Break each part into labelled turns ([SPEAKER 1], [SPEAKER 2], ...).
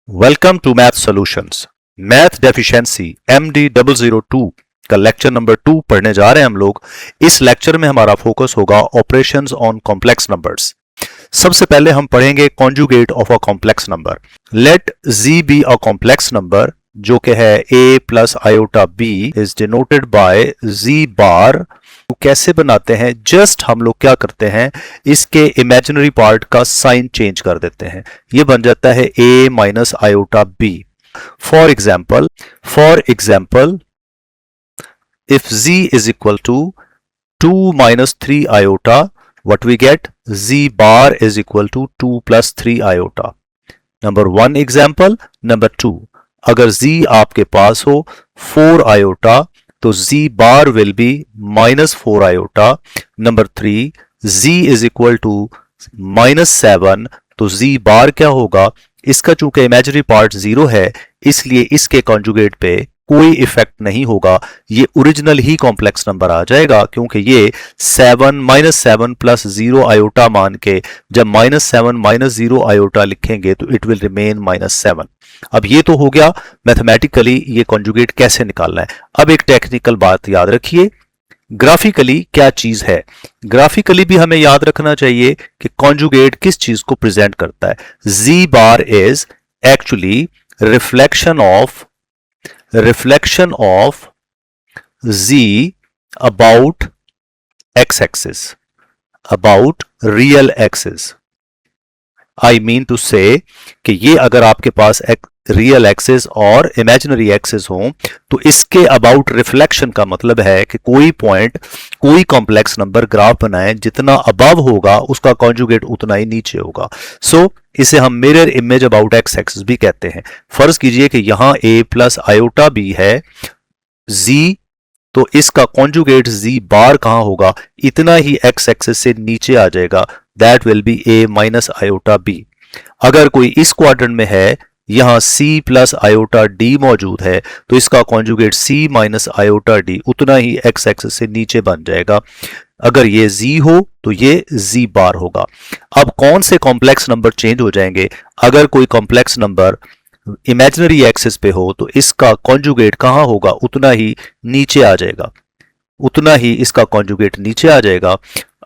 [SPEAKER 1] Welcome to math solutions. Math deficiency MD002 का lecture number 2 पढ़ने जा रहे हैं हम लोग। इस लेक्चर में हमारा फोकस होगा ऑपरेशंस ऑन कॉम्प्लेक्स नंबर्स। सबसे पहले हम पढ़ेंगे conjugate of a complex number. Let z be a complex number जो कि है a plus iota b is denoted by z bar. तो कैसे बनाते हैं, जस्ट हम लोग क्या करते हैं, इसके इमेजिनरी पार्ट का साइन चेंज कर देते हैं। ये बन जाता है a minus iota b। For example if z is equal to 2 minus 3 iota, what we get, z bar is equal to 2 plus 3 iota। Number 1 example. Number 2, अगर z आपके पास हो 4 आयोटा तो z bar will be minus 4 iota। Number 3, z is equal to minus 7 तो z bar क्या होगा, इसका चूंकि imaginary part 0 है इसलिए इसके कॉन्जुगेट पे कोई इफेक्ट नहीं होगा, ये ओरिजिनल ही कॉम्प्लेक्स नंबर आ जाएगा क्योंकि ये 7 माइनस 7 प्लस 0 आयोटा मान के जब माइनस 7 माइनस 0 आयोटा लिखेंगे तो इट विल रिमेन माइनस 7। अब ये तो हो गया मैथमेटिकली ये कॉन्जुगेट कैसे निकालना है। अब एक टेक्निकल बात याद रखिए, ग्राफिकली क्या चीज है। ग्राफिकली भी हमें याद रखना चाहिए कि कॉन्जुगेट किस चीज को प्रेजेंट करता है। Z bar is actually reflection of z about x-axis, about real axis। I mean to say कि ये अगर आपके पास रियल एक्सिस और इमेजिनरी एक्सिस हो तो इसके अबाउट रिफ्लेक्शन का मतलब है कि कोई पॉइंट, कोई कॉम्प्लेक्स नंबर ग्राफ बनाएं, जितना अबव होगा उसका कॉन्जुगेट उतना ही नीचे होगा। सो इसे हम mirror image about x axis भी कहते हैं। फर्ज कीजिए कि यहां a प्लस आयोटा b है z, तो इसका कॉन्जुगेट z बार कहां होगा, इतना ही एक्स एक्सिस से नीचे आ जाएगा, that will be a minus iota b। अगर कोई इस क्वाड्रेंट में है, यहां c प्लस आयोटा d मौजूद है तो इसका conjugate c minus iota d उतना ही एक्स एक्सिस से नीचे बन जाएगा। अगर ये z हो तो ये z बार होगा। अब कौन से कॉम्प्लेक्स नंबर चेंज हो जाएंगे, अगर कोई कॉम्प्लेक्स नंबर इमेजिनरी एक्सिस पे हो तो इसका कॉन्जुगेट कहां होगा, उतना ही नीचे आ जाएगा, उतना ही इसका कॉन्जुगेट नीचे आ जाएगा।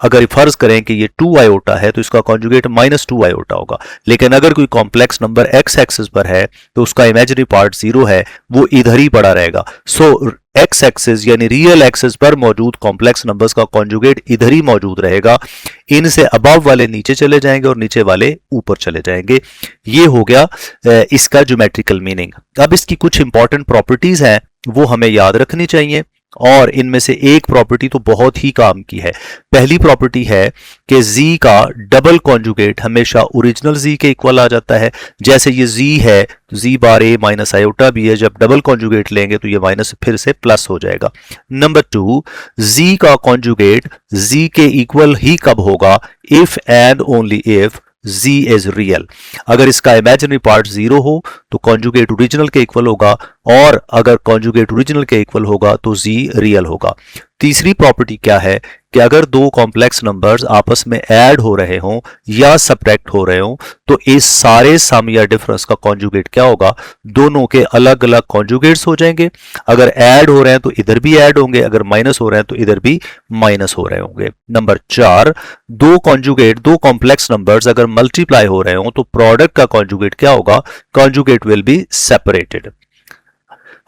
[SPEAKER 1] अगर फर्ज करें कि ये 2 आयोटा है तो इसका कॉन्जुगेट माइनस 2 आयोटा होगा। लेकिन अगर कोई कॉम्प्लेक्स नंबर एक्स एक्सिस पर है तो उसका इमेजिनरी पार्ट 0 है, वो इधर ही पड़ा रहेगा। सो एक्स एक्सिस यानी रियल एक्सिस पर मौजूद कॉम्प्लेक्स नंबर्स का कॉन्जुगेट इधर ही मौजूद रहेगा। इनसे अबव वाले नीचे चले जाएंगे और नीचे वाले ऊपर चले जाएंगे। ये हो गया इसका ज्योमेट्रिकल मीनिंग। अब इसकी कुछ इंपॉर्टेंट प्रॉपर्टीज हैं वो हमें याद रखनी चाहिए और इनमें से एक प्रॉपर्टी तो बहुत ही काम की है। पहली प्रॉपर्टी है कि z का डबल कॉन्जुगेट हमेशा ओरिजिनल z के इक्वल आ जाता है। जैसे ये z है तो z bar a minus iota b है, जब डबल कॉन्जुगेट लेंगे तो ये माइनस फिर से प्लस हो जाएगा। नंबर 2, z का कॉन्जुगेट z के इक्वल ही कब होगा, if and only if z is real. अगर इसका इमेजिनरी पार्ट 0 हो तो कॉन्जुगेट ओरिजिनल के इक्वल होगा, और अगर कॉन्जुगेट ओरिजिनल के इक्वल होगा तो z रियल होगा। तीसरी प्रॉपर्टी क्या है कि अगर दो कॉम्प्लेक्स नंबर्स आपस में ऐड हो रहे हों या सब्ट्रैक्ट हो रहे हों तो इस सारे सम या डिफरेंस का कॉन्जुगेट क्या होगा, दोनों के अलग अलग कॉन्जुगेट्स हो जाएंगे। अगर ऐड हो रहे हैं तो इधर भी ऐड होंगे, अगर माइनस हो रहे हैं तो इधर भी माइनस हो रहे होंगे। नंबर 4, दो कॉम्प्लेक्स नंबर्स अगर मल्टीप्लाई हो रहे हों तो प्रोडक्ट का कॉन्जुगेट क्या होगा, कॉन्जुगेट विल बी सेपरेटेड,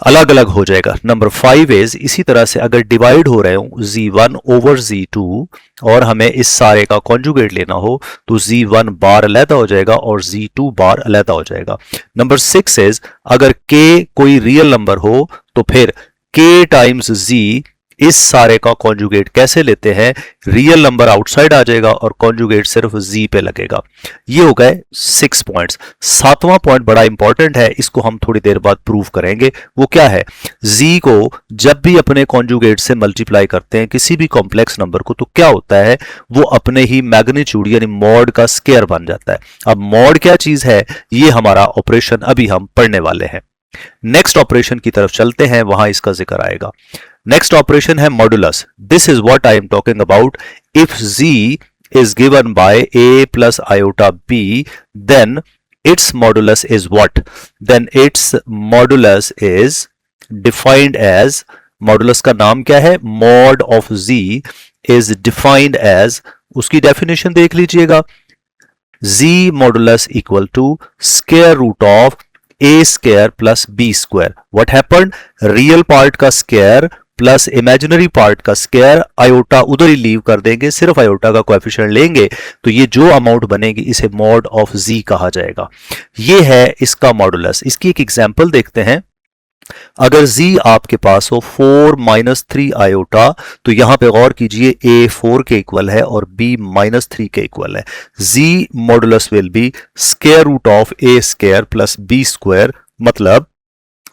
[SPEAKER 1] अलग अलग हो जाएगा। नंबर 5 इज इसी तरह से अगर डिवाइड हो रहे हो z1 ओवर z2 और हमें इस सारे का कॉन्जुगेट लेना हो तो z1 बार अलहदा हो जाएगा और z2 बार अलहदा हो जाएगा। नंबर 6 इज अगर k कोई रियल नंबर हो तो फिर k टाइम्स z, इस सारे का कॉन्जुगेट कैसे लेते हैं, रियल नंबर आउटसाइड आ जाएगा और कॉन्जुगेट सिर्फ z पे लगेगा। ये हो गए 6 पॉइंट्स। 7वां पॉइंट बड़ा इंपॉर्टेंट है, इसको हम थोड़ी देर बाद प्रूव करेंगे। वो क्या है, z को जब भी अपने कॉन्जुगेट से मल्टीप्लाई करते हैं किसी भी कॉम्प्लेक्स नंबर को तो क्या होता है, वो अपने ही मैग्नीट्यूड यानी मॉड का स्क्वायर बन जाता है। अब मॉड क्या चीज है, ये हमारा ऑपरेशन अभी हम पढ़ने वाले हैं। नेक्स्ट ऑपरेशन की तरफ चलते हैं, वहां इसका जिक्र आएगा। नेक्स्ट ऑपरेशन है modulus. This is what I am talking about. If z is given by a plus iota b, then its modulus is what? Then its modulus is defined as, modulus का नाम क्या है? mod of z is defined as, उसकी definition देख लीजिएगा, z modulus equal to square root of a square plus b square. What happened? Real part का square plus imaginary part का square, iota उधर ही लीव कर देंगे, सिर्फ आयोटा का कोएफिशिएंट लेंगे, तो ये जो अमाउंट बनेगी इसे मॉड ऑफ z कहा जाएगा। ये है इसका मॉडुलस। इसकी एक एग्जांपल देखते हैं। अगर z आपके पास हो 4 माइनस 3 आयोटा, तो यहां पे गौर कीजिए a 4 के इक्वल है और b माइनस 3 के इक्वल है। z modulus will be square root of a square plus b square, मतलब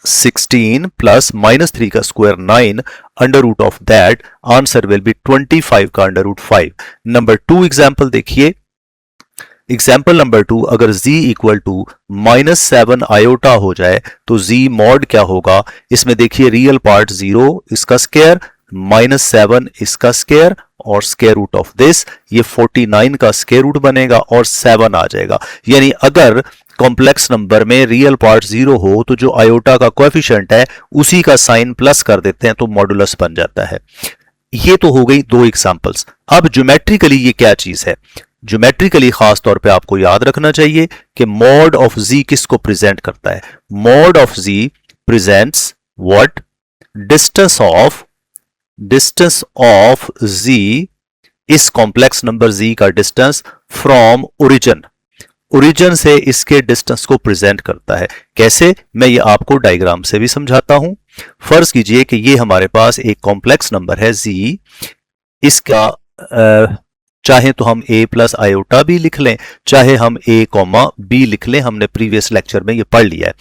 [SPEAKER 1] 16 प्लस माइनस 3 का square 9, under root of that answer will be 25 का अंडर रूट 5। नंबर 2 एग्जांपल देखिए। Example number 2, अगर z equal to -7 iota हो जाए तो z mod क्या होगा? इसमें देखिए रियल पार्ट 0 इसका स्क्वायर, -7 इसका स्क्वायर और स्क्वायर रूट ऑफ दिस, ये 49 का स्क्वायर रूट बनेगा और 7 आ जाएगा। यानी अगर कॉम्प्लेक्स नंबर में रियल पार्ट 0 हो तो जो आयोटा का कोएफिशिएंट है उसी का साइन प्लस कर देते हैं तो मॉडुलस बन जाता है। ये तो हो गई 2 एग्जांपल्स। अब ज्योमेट्रिकली ये क्या चीज है? ज्योमेट्रिकली खास तौर पे आपको याद रखना चाहिए कि मॉड ऑफ z किसको प्रेजेंट करता है? Mod of z presents what? Distance of z, इस कॉम्प्लेक्स नंबर z का डिस्टेंस फ्रॉम ओरिजिन से इसके डिस्टेंस को प्रेजेंट करता है। कैसे? मैं ये आपको डायग्राम से भी समझाता हूं। फर्ज कीजिए कि ये हमारे पास एक कॉम्प्लेक्स नंबर है z, इसका चाहे तो हम a प्लस आयोटा भी लिख लें, चाहे हम a कॉमा b लिख लें, हमने प्रीवियस लेक्चर में ये पढ़ लिया है।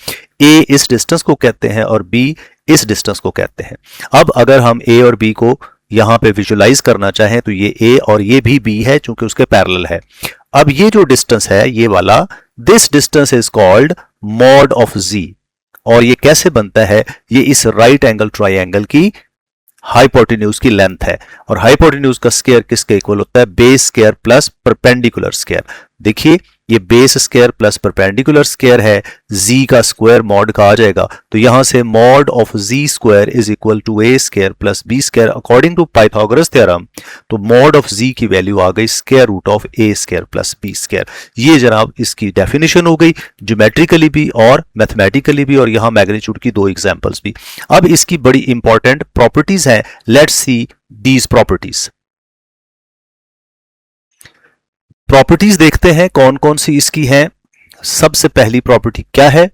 [SPEAKER 1] a इस डिस्टेंस को कहते हैं और b इस डिस्टेंस को कहते हैं। अब अगर हम a और b को यहां पे विजुलाइज करना चाहें तो ये a और ये भी b है चूंकि उसके पैरेलल है। अब ये जो डिस्टेंस है ये वाला, this distance is called mod of z, और ये कैसे बनता है? ये इस राइट एंगल ट्राइंगल की हाइपोटेन्यूज की लेंथ है, और हाइपोटेन्यूज का स्क्वायर किसके इक्वल होता है? Base square plus perpendicular square. देखिए ये base square plus perpendicular square है, z का स्क्वायर मॉड का आ जाएगा, तो यहां से mod of z square is equal to a square plus b square according to Pythagoras theorem. तो मॉड ऑफ z की वैल्यू आ गई square root of a square plus b square. ये जनाब इसकी डेफिनेशन हो गई, ज्योमेट्रिकली भी और मैथमेटिकली भी, और यहां मैग्नीट्यूड की 2 एग्जांपल्स भी। अब इसकी बड़ी इंपॉर्टेंट प्रॉपर्टीज हैं, let's see these properties. Properties देखते हैं कौन कौन सी इसकी हैं। सबसे पहली प्रॉपर्टी क्या है?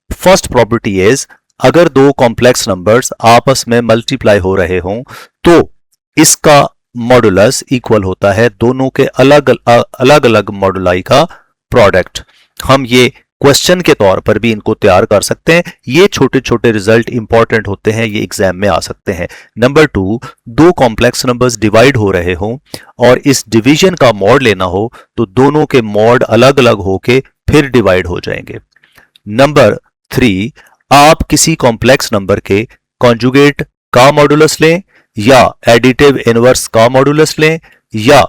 [SPEAKER 1] फर्स्ट प्रॉपर्टी इज, अगर 2 कॉम्प्लेक्स नंबर्स आपस में मल्टीप्लाई हो रहे हों तो इसका मॉडुलस इक्वल होता है दोनों के अलग अलग मॉडुलाई का प्रोडक्ट। हम ये क्वेश्चन के तौर पर भी इनको तैयार कर सकते हैं। ये छोटे छोटे रिजल्ट इंपॉर्टेंट होते हैं, ये एग्जाम में आ सकते हैं। नंबर 2, 2 कॉम्प्लेक्स नंबर्स डिवाइड हो रहे हों और इस डिवीजन का मॉड लेना हो तो दोनों के मॉड अलग अलग होके फिर डिवाइड हो जाएंगे। नंबर 3, आप किसी कॉम्प्लेक्स नंबर के कॉन्जुगेट का मॉडुलस लें या एडिटिव इनवर्स का मॉडुलस लें या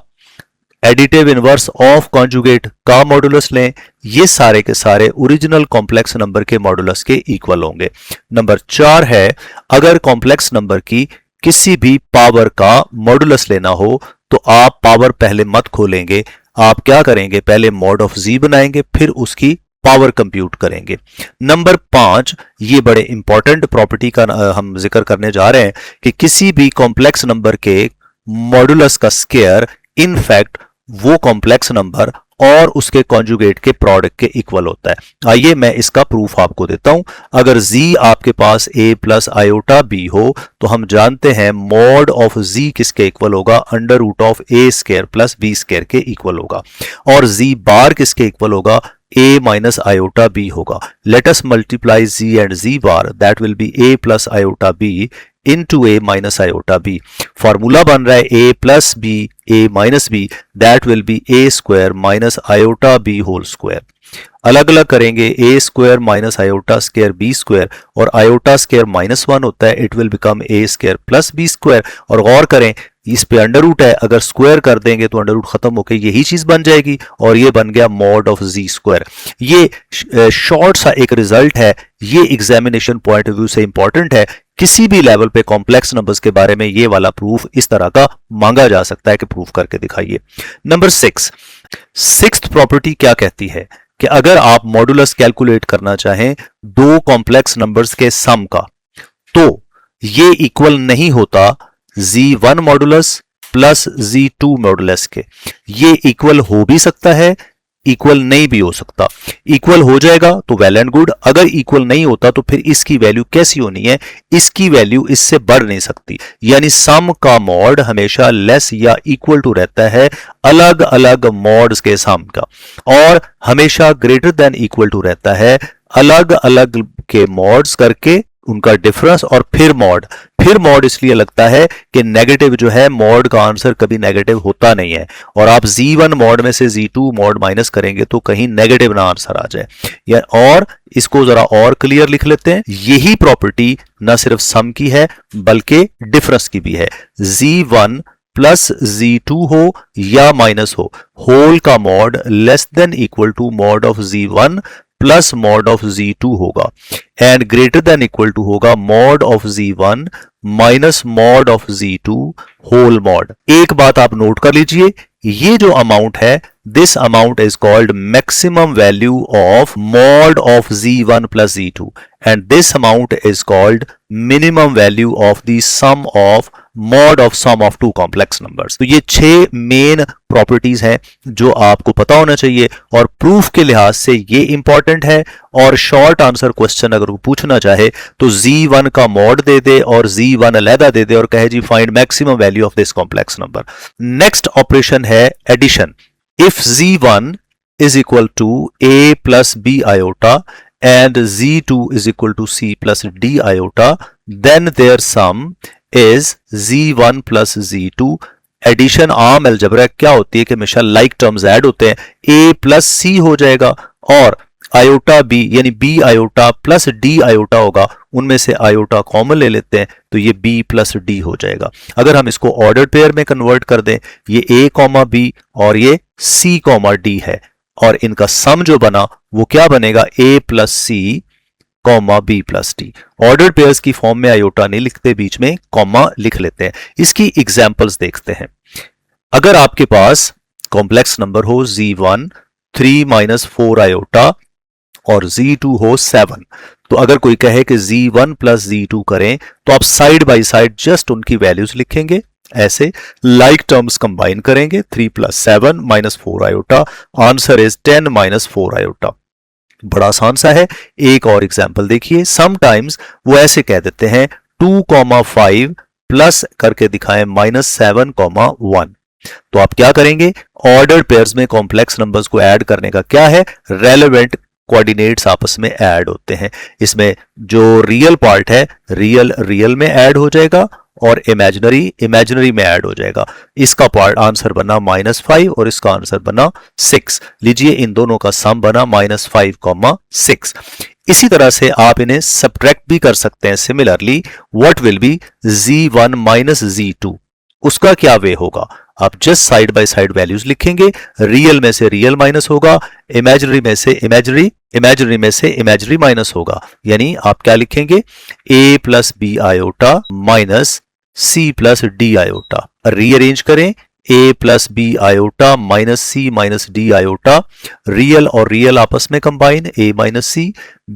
[SPEAKER 1] एडिटिव इनवर्स ऑफ कॉन्जुगेट का मॉडुलस लें, ये सारे के सारे ओरिजिनल कॉम्प्लेक्स नंबर के मॉडुलस के इक्वल होंगे। नंबर 4 है, अगर कॉम्प्लेक्स नंबर की किसी भी पावर का मॉडुलस लेना हो तो आप पावर पहले मत खोलेंगे, आप क्या करेंगे? पहले मॉड ऑफ z बनाएंगे फिर उसकी पावर कंप्यूट करेंगे। नंबर 5, ये बड़े इंपॉर्टेंट प्रॉपर्टी का हम जिक्र करने जा रहे हैं कि किसी भी कॉम्प्लेक्स नंबर के मॉडुलस का स्क्वायर इनफैक्ट वो कॉम्प्लेक्स नंबर और उसके कॉन्जुगेट के प्रोडक्ट के इक्वल होता है। आइए मैं इसका प्रूफ आपको देता हूं। अगर z आपके पास a प्लस आयोटा b हो तो हम जानते हैं मॉड ऑफ z किसके इक्वल होगा? Under root of a square plus b square के इक्वल होगा, और z बार किसके इक्वल होगा? a माइनस आयोटा b होगा। Let us multiply z and z bar, that will be a plus iota b into a minus iota b। Formula बन रहा है a plus b a minus b, that will be a square minus iota b whole square। अलग अलग करेंगे, a square minus iota square b square, और iota square -1 होता है, it will become a square plus b square. और गौर करें इस पे अंडर रूट है, अगर स्क्वायर कर देंगे तो अंडर रूट खत्म होकर यही चीज बन जाएगी और ये बन गया मॉड ऑफ जी स्क्वायर। ये शॉर्ट सा एक रिजल्ट है, ये एग्जामिनेशन पॉइंट ऑफ व्यू से इंपॉर्टेंट है। किसी भी लेवल पे कॉम्प्लेक्स नंबर्स के बारे में ये वाला प्रूफ इस तरह का मांगा जा सकता है कि प्रूफ करके दिखाइए। नंबर 6, सिक्स्थ प्रॉपर्टी क्या कहती है कि अगर आप मॉडुलस कैलकुलेट करना चाहें दो कॉम्प्लेक्स नंबर्स के सम का, तो ये इक्वल नहीं होता z1 modulus plus z2 modulus के। ये इक्वल हो भी सकता है, इक्वल नहीं भी हो सकता। इक्वल हो जाएगा तो वेल एंड गुड, अगर इक्वल नहीं होता तो फिर इसकी वैल्यू कैसी होनी है, इसकी वैल्यू इससे बढ़ नहीं सकती। यानी सम का मॉड हमेशा लेस या इक्वल टू रहता है अलग अलग मॉड्स के सम का, और हमेशा ग्रेटर देन इक्वल टू रहता है अलग अलग के मॉड्स करके उनका डिफरेंस और फिर मॉड इसलिए लगता है कि नेगेटिव जो है मॉड का आंसर कभी नेगेटिव होता नहीं है, और आप z1 मॉड में से z2 मॉड माइनस करेंगे तो कहीं नेगेटिव ना आंसर आ जाए। या और इसको जरा और क्लियर लिख लेते हैं, यही प्रॉपर्टी ना सिर्फ सम की है बल्कि डिफरेंस की भी है। z1 प्लस z2 हो या माइनस हो, होल का mod less than equal to mod of z1 plus mod of z2 होगा, and greater than equal to होगा mod of z1 minus mod of z2 whole mod. एक बात आप note कर लीजिए, ये जो अमाउंट है this amount is called maximum value of mod of z1 plus z2 and this amount is called minimum value of the sum of mod of sum of two complex numbers. तो ये 6 main properties हैं जो आपको पता होना चाहिए, और proof के लिहाज से ये इंपॉर्टेंट है। और शॉर्ट आंसर क्वेश्चन अगर वो पूछना चाहे तो z1 का मॉड दे दे और z1 अलहदा दे दे और कहे जी find maximum value of this complex number. Next operation है addition. If z1 is equal to a plus b iota and z2 is equal to c plus d iota, then their sum is z1 plus z2। Addition आम अलजबरा क्या होती है कि हमेशा like terms add होते हैं, a प्लस c हो जाएगा और आयोटा b यानी b iota plus d iota होगा, उनमें से आयोटा कॉमन ले लेते हैं तो ये b प्लस d हो जाएगा। अगर हम इसको ऑर्डर्ड पेयर में कन्वर्ट कर दें, ये a कॉमा b और ये c कॉमा d है, और इनका सम जो बना वो क्या बनेगा, a plus c comma b plus d. Ordered pairs की फॉर्म में आयोटा नहीं लिखते, बीच में कॉमा लिख लेते हैं। इसकी एग्जांपल्स देखते हैं। अगर आपके पास कॉम्प्लेक्स नंबर हो z1 3 माइनस 4 आयोटा और z2 हो 7, तो अगर कोई कहे कि z1 प्लस z2 करें तो आप साइड बाय साइड जस्ट उनकी वैल्यूज लिखेंगे, ऐसे लाइक टर्म्स कंबाइन करेंगे। 3 plus 7 minus 4 iota, answer is 10 minus 4 iota. बड़ा आसान सा है। एक और एग्जांपल देखिए, समटाइम्स वो ऐसे कह देते हैं 2,5 प्लस करके दिखाएं -7,1। तो आप क्या करेंगे, ऑर्डर्ड पेयर्स में कॉम्प्लेक्स नंबर्स को ऐड करने का क्या है, रेलेवेंट कोऑर्डिनेट्स आपस में ऐड होते हैं। इसमें जो रियल पार्ट है रियल में ऐड हो जाएगा और इमेजिनरी में ऐड हो जाएगा। इसका पार्ट आंसर बना -5 और इसका आंसर बना 6। लीजिए इन दोनों का सम बना -5,6। इसी तरह से आप इन्हें सब्ट्रैक्ट भी कर सकते हैं। Similarly what will be z1 minus z2, उसका क्या वे होगा, आप just side by side values लिखेंगे। रियल में से रियल माइनस होगा, इमेजिनरी में से इमेजिनरी माइनस होगा। यानी आप क्या लिखेंगे, a plus B iota minus c plus D iota. Rearrange करें, a plus B iota minus c minus D iota, real और रियल आपस में combine, a minus c,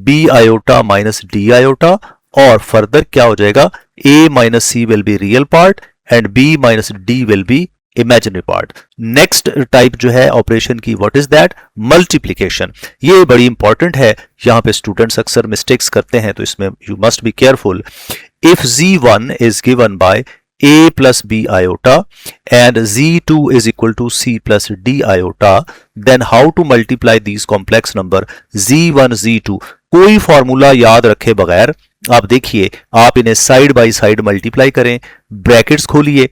[SPEAKER 1] b iota minus d iota, और फर्दर क्या हो जाएगा, a minus c will be real part and b minus d will be imaginary part. Next type जो है operation की, व्हाट इज दैट, मल्टीप्लिकेशन। ये बड़ी important है, यहां पे स्टूडेंट्स अक्सर मिस्टेक्स करते हैं, तो इसमें you must be careful. If z1 is given by a plus b iota and z2 is equal to c plus d iota, then how to multiply these complex number z1 z2। कोई formula याद रखे बगैर आप देखिए, आप इन्हें side by side multiply करें, brackets खोलिए,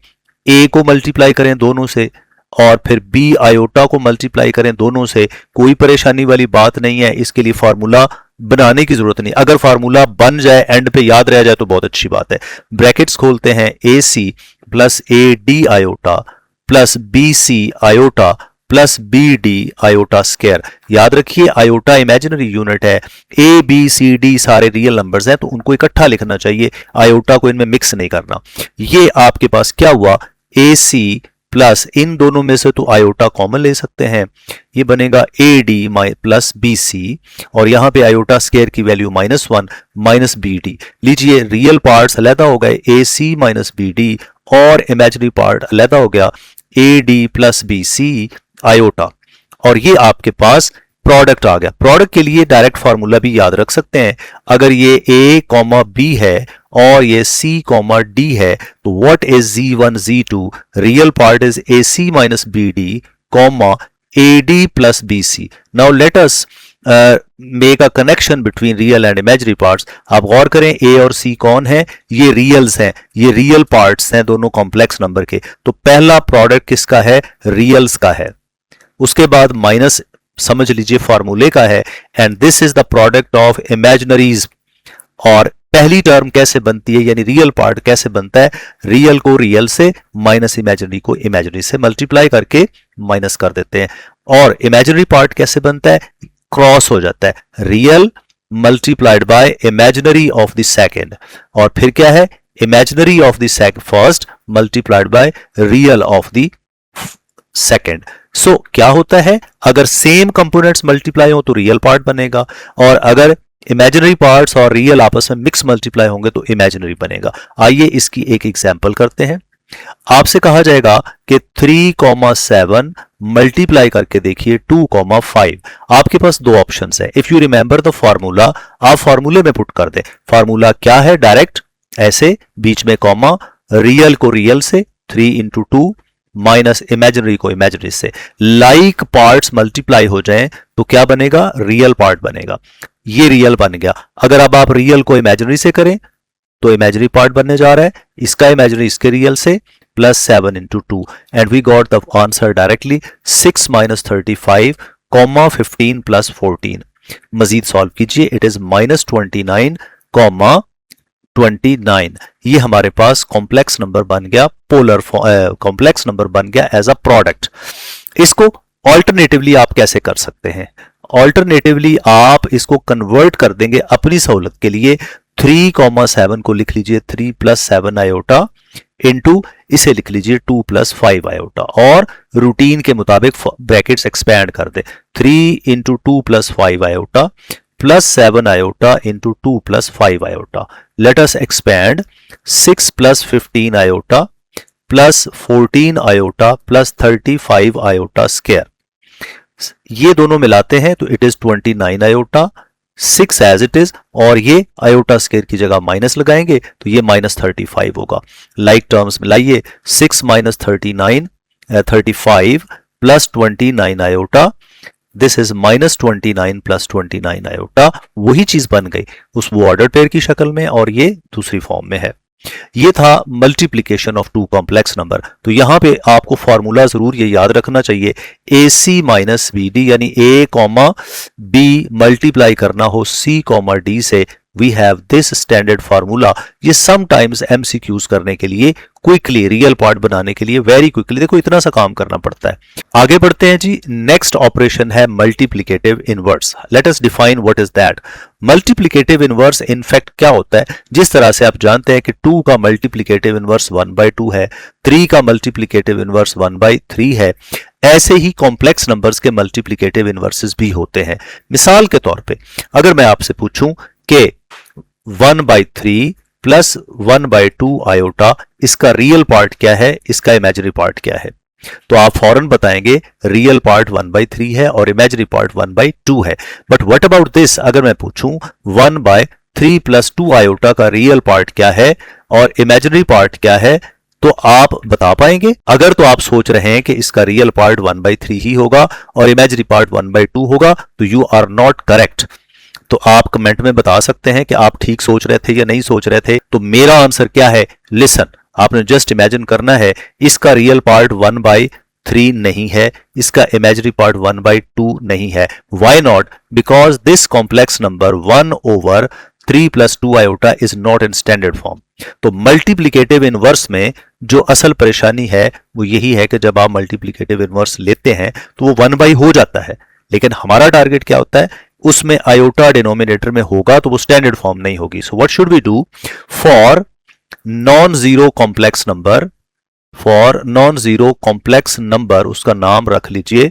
[SPEAKER 1] a को मल्टीप्लाई करें दोनों से और फिर b आयोटा को मल्टीप्लाई करें दोनों से। कोई परेशानी वाली बात नहीं है, इसके लिए फॉर्मूला बनाने की जरूरत नहीं, अगर फार्मूला बन जाए एंड पे याद रह जाए तो बहुत अच्छी बात है। ब्रैकेट्स खोलते हैं, a c plus a d iota plus b c iota plus b d iota square. याद रखिए आयोटा इमेजिनरी यूनिट है, ए बी सी डी सारे रियल नंबर्स हैं तो उनको इकट्ठा लिखना चाहिए, आयोटा को इनमें मिक्स नहीं करना। ये आपके पास क्या हुआ, ए सी प्लस इन दोनों में से तो आयोटा कॉमन ले सकते हैं, ये बनेगा a d plus b c, और यहां पे आयोटा स्क्वायर की वैल्यू -1 माइनस बी डी। लीजिए रियल पार्ट्स अलहदा हो गए, a c minus b d, और इमेजिनरी पार्ट अलहदा हो गया, a d plus b c iota, और ये आपके पास प्रोडक्ट आ गया। प्रोडक्ट के लिए डायरेक्ट फार्मूला भी याद रख सकते हैं, अगर ये a कॉमा बी है और ये c कॉमा डी है तो what is z1 z2, real part is ac minus b d comma a d plus b c. Now let us make a connection between real and imaginary parts. आप गौर करें a और c कौन है, ये रियल्स हैं, ये रियल पार्ट्स हैं दोनों कॉम्प्लेक्स नंबर के, तो पहला प्रोडक्ट किसका है, रियल्स का है। उसके बाद माइनस समझ लीजिए फार्मूले का है, and this is the product of imaginaries. और पहली टर्म कैसे बनती है, यानी रियल पार्ट कैसे बनता है, रियल को रियल से माइनस इमेजिनरी को इमेजिनरी से मल्टीप्लाई करके माइनस कर देते हैं। और इमेजिनरी पार्ट कैसे बनता है, क्रॉस हो जाता है, real multiplied by imaginary of the second, और फिर क्या है, imaginary of the first multiplied by real of the second. So क्या होता है, अगर सेम कंपोनेंट्स मल्टीप्लाई हो तो रियल पार्ट बनेगा, और अगर इमेजिनरी पार्ट्स और रियल आपस में मिक्स मल्टीप्लाई होंगे तो इमेजिनरी बनेगा। आइए इसकी एक एग्जांपल करते हैं। आपसे कहा जाएगा कि 3,7 मल्टीप्लाई करके देखिए 2,5। आपके पास दो ऑप्शंस है, if you remember the formula, आप फॉर्मूले में पुट कर दें। फॉर्मूला क्या है, डायरेक्ट ऐसे बीच में कॉमा, रियल को रियल से 3 इंटू 2 माइनस इमेजिनरी को इमेजिनरी से, लाइक पार्ट्स मल्टीप्लाई हो जाएं तो क्या बनेगा, रियल पार्ट बनेगा। ये रियल बन गया। अगर अब आप रियल को इमेजिनरी से करें तो इमेजिनरी पार्ट बनने जा रहा है, इसका इमेजिनरी इसके रियल से, plus 7 into 2, and we got the answer directly 6 minus 35 comma 15 plus 14। मजीद सॉल्व कीजिए, इट इज -29 कॉमा 29। ये हमारे पास कॉम्प्लेक्स नंबर बन गया, पोलर कॉम्प्लेक्स नंबर बन गया एज अ प्रोडक्ट। इसको ऑल्टरनेटिवली आप कैसे कर सकते हैं, ऑल्टरनेटिवली आप इसको कन्वर्ट कर देंगे अपनी सहूलत के लिए। 3,7 को लिख लीजिए 3 प्लस 7 आयोटा इंटू इसे लिख लीजिए 2 प्लस 5 आयोटा, और रूटीन के मुताबिक ब्रैकेट्स एक्सपैंड कर दे, 3 into 2 plus 5 iota plus 7 iota into 2 plus 5 iota. Let us expand 6 plus 15 iota plus 14 iota plus 35 iota square. ये दोनों मिलाते हैं तो it is 29 iota, 6 as it is, और ये आयोटा स्क्वायर की जगह माइनस लगाएंगे तो ये -35 होगा। लाइक टर्म्स मिलाइए, 6 minus 35 plus 29 iota, this is -29 plus 29 iota. वही चीज बन गई उस वो ऑर्डर पेयर की शक्ल में, और ये दूसरी फॉर्म में है। ये था multiplication of two complex number. तो यहां पे आपको फॉर्मूला जरूर ये याद रखना चाहिए, a c minus b d, यानी ए कॉमा बी मल्टीप्लाई करना हो सी कॉमा डी से, we have this standard formula. ये समटाइम्स एमसीक्यूज करने के लिए, क्विकली रियल पार्ट बनाने के लिए, वेरी क्विकली, देखो इतना सा काम करना पड़ता है। आगे बढ़ते हैं जी, नेक्स्ट ऑपरेशन है multiplicative inverse. Let us define what is that. Multiplicative inverse in fact क्या होता है, जिस तरह से आप जानते हैं कि 2 का मल्टीप्लिकेटिव इनवर्स 1/2 है, 3 का मल्टीप्लिकेटिव इनवर्स 1/3 है, ऐसे ही कॉम्प्लेक्स नंबर्स के मल्टीप्लिकेटिव इनवर्सेस भी होते हैं। मिसाल के तौर पे अगर मैं आपसे पूछूं कि 1/3 प्लस 1/2 आयोटा, इसका रियल पार्ट क्या है, इसका इमेजिनरी पार्ट क्या है, तो आप फौरन बताएंगे रियल पार्ट 1/3 है और इमेजिनरी पार्ट 1/2 है। बट व्हाट अबाउट दिस, अगर मैं पूछूं 1/3 प्लस 2 आयोटा का रियल पार्ट क्या है और इमेजिनरी पार्ट क्या है, तो आप बता पाएंगे? अगर तो आप सोच रहे हैं कि इसका रियल पार्ट 1/3 ही होगा और इमेजिनरी पार्ट 1/2 होगा, तो यू आर नॉट करेक्ट। तो आप कमेंट में बता सकते हैं कि आप ठीक सोच रहे थे या नहीं सोच रहे थे। तो मेरा आंसर क्या है, लिसन, आपने जस्ट इमेजिन करना है, इसका रियल पार्ट 3 नहीं है, इसका इमेजिनरी पार्ट 1/2 नहीं है. Why not? Because this complex number 1 over 3 plus 2 iota is not in standard form. तो मल्टीप्लिकेटिव इनवर्स में जो असल परेशानी है वो यही है कि जब आप मल्टीप्लिकेटिव इनवर्स लेते हैं तो वो 1/, हो जाता है, लेकिन हमारा टारगेट क्या होता है, उसमें आयोटा डिनोमिनेटर में होगा तो वो स्टैंडर्ड फॉर्म नहीं होगी. So what should we do for non zero complex number? For non zero complex number उसका नाम रख लीजिए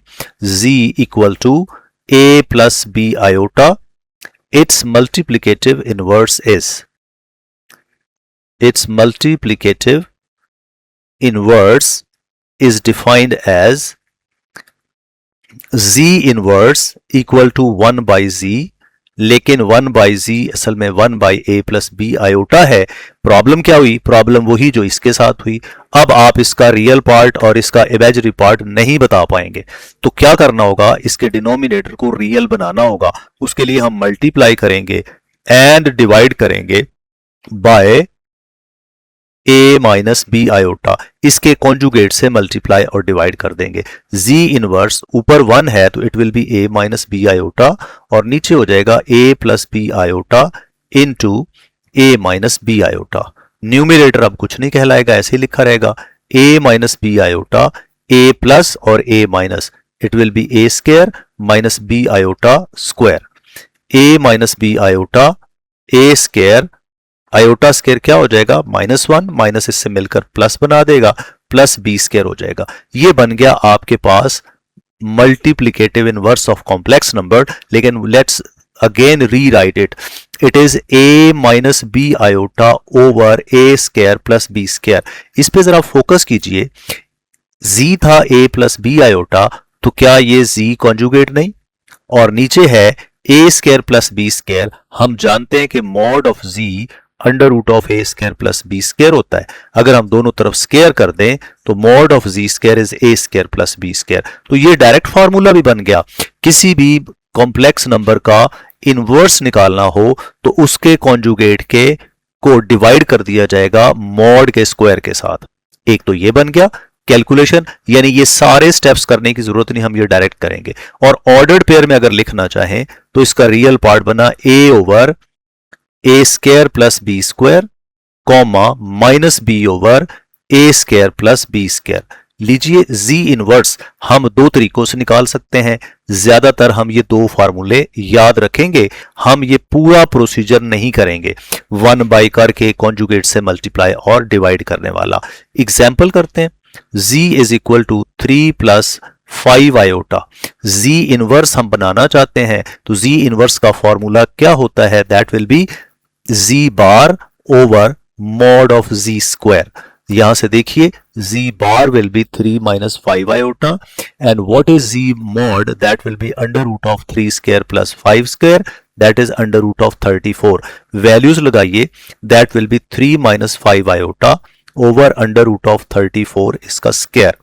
[SPEAKER 1] z equal to a plus b iota. its multiplicative inverse is defined as z inverse equal to 1 by z, लेकिन 1 by z असल में 1 by a plus b iota है. Problem क्या हुई? प्रॉब्लम वही जो इसके साथ हुई. अब आप इसका रियल पार्ट और इसका इमेजिनरी पार्ट नहीं बता पाएंगे, तो क्या करना होगा, इसके डिनोमिनेटर को रियल बनाना होगा. उसके लिए हम मल्टीप्लाई करेंगे एंड डिवाइड करेंगे by a minus b iota. इसके कॉन्जुगेट से मल्टीप्लाई और डिवाइड कर देंगे. z इनवर्स ऊपर 1 है तो it will be a minus b iota और नीचे हो जाएगा a plus B iota into a minus b iota. Numerator अब कुछ नहीं कहलाएगा, ऐसे ही लिखा रहेगा a minus b iota, a plus और a minus, it will be a square minus b iota square. a minus b iota a square, iota square क्या हो जाएगा, -1 माइनस इससे मिलकर प्लस बना देगा, प्लस बी स्क्वायर हो जाएगा. ये बन गया आपके पास multiplicative inverse of complex number. लेकिन let's again rewrite it. It is a minus b iota over a square plus b square. इस पे जरा फोकस कीजिए. z था a प्लस बी आयोटा, तो क्या ये z कॉन्जुगेट नहीं? और नीचे है a square plus b square. हम जानते हैं कि mod of z under root of a square plus b square होता है. अगर हम दोनों तरफ स्क्वायर कर दें तो mod of z square is a square plus b square. तो ये डायरेक्ट फार्मूला भी बन गया. किसी भी कॉम्प्लेक्स नंबर का इनवर्स निकालना हो तो उसके कॉन्जुगेट के को डिवाइड कर दिया जाएगा मॉड के स्क्वायर के साथ. एक तो ये बन गया कैलकुलेशन, यानी ये सारे स्टेप्स करने की जरूरत नहीं, हम ये डायरेक्ट करेंगे. और ऑर्डर्ड पेयर में अगर लिखना चाहें तो इसका रियल पार्ट बना a over a square plus b square comma minus b over a square plus b square. लीजिए z इनवर्स हम दो तरीकों से निकाल सकते हैं. ज्यादातर हम ये दो फार्मूले याद रखेंगे, हम ये पूरा प्रोसीजर नहीं करेंगे 1 बाई करके कॉन्जुगेट से मल्टीप्लाई और डिवाइड करने वाला. एग्जाम्पल करते हैं. z is equal to 3 plus 5 iota. z inverse हम बनाना चाहते हैं तो z इनवर्स का फॉर्मूला क्या होता है, that will be z bar over mod of z square. यहां से देखिए z bar will be 3 minus 5 iota and what is z mod, that will be under root of 3 square plus 5 square, that is under root of 34. Values लगाइए, that will be 3 minus 5 iota over under root of 34 इसका square.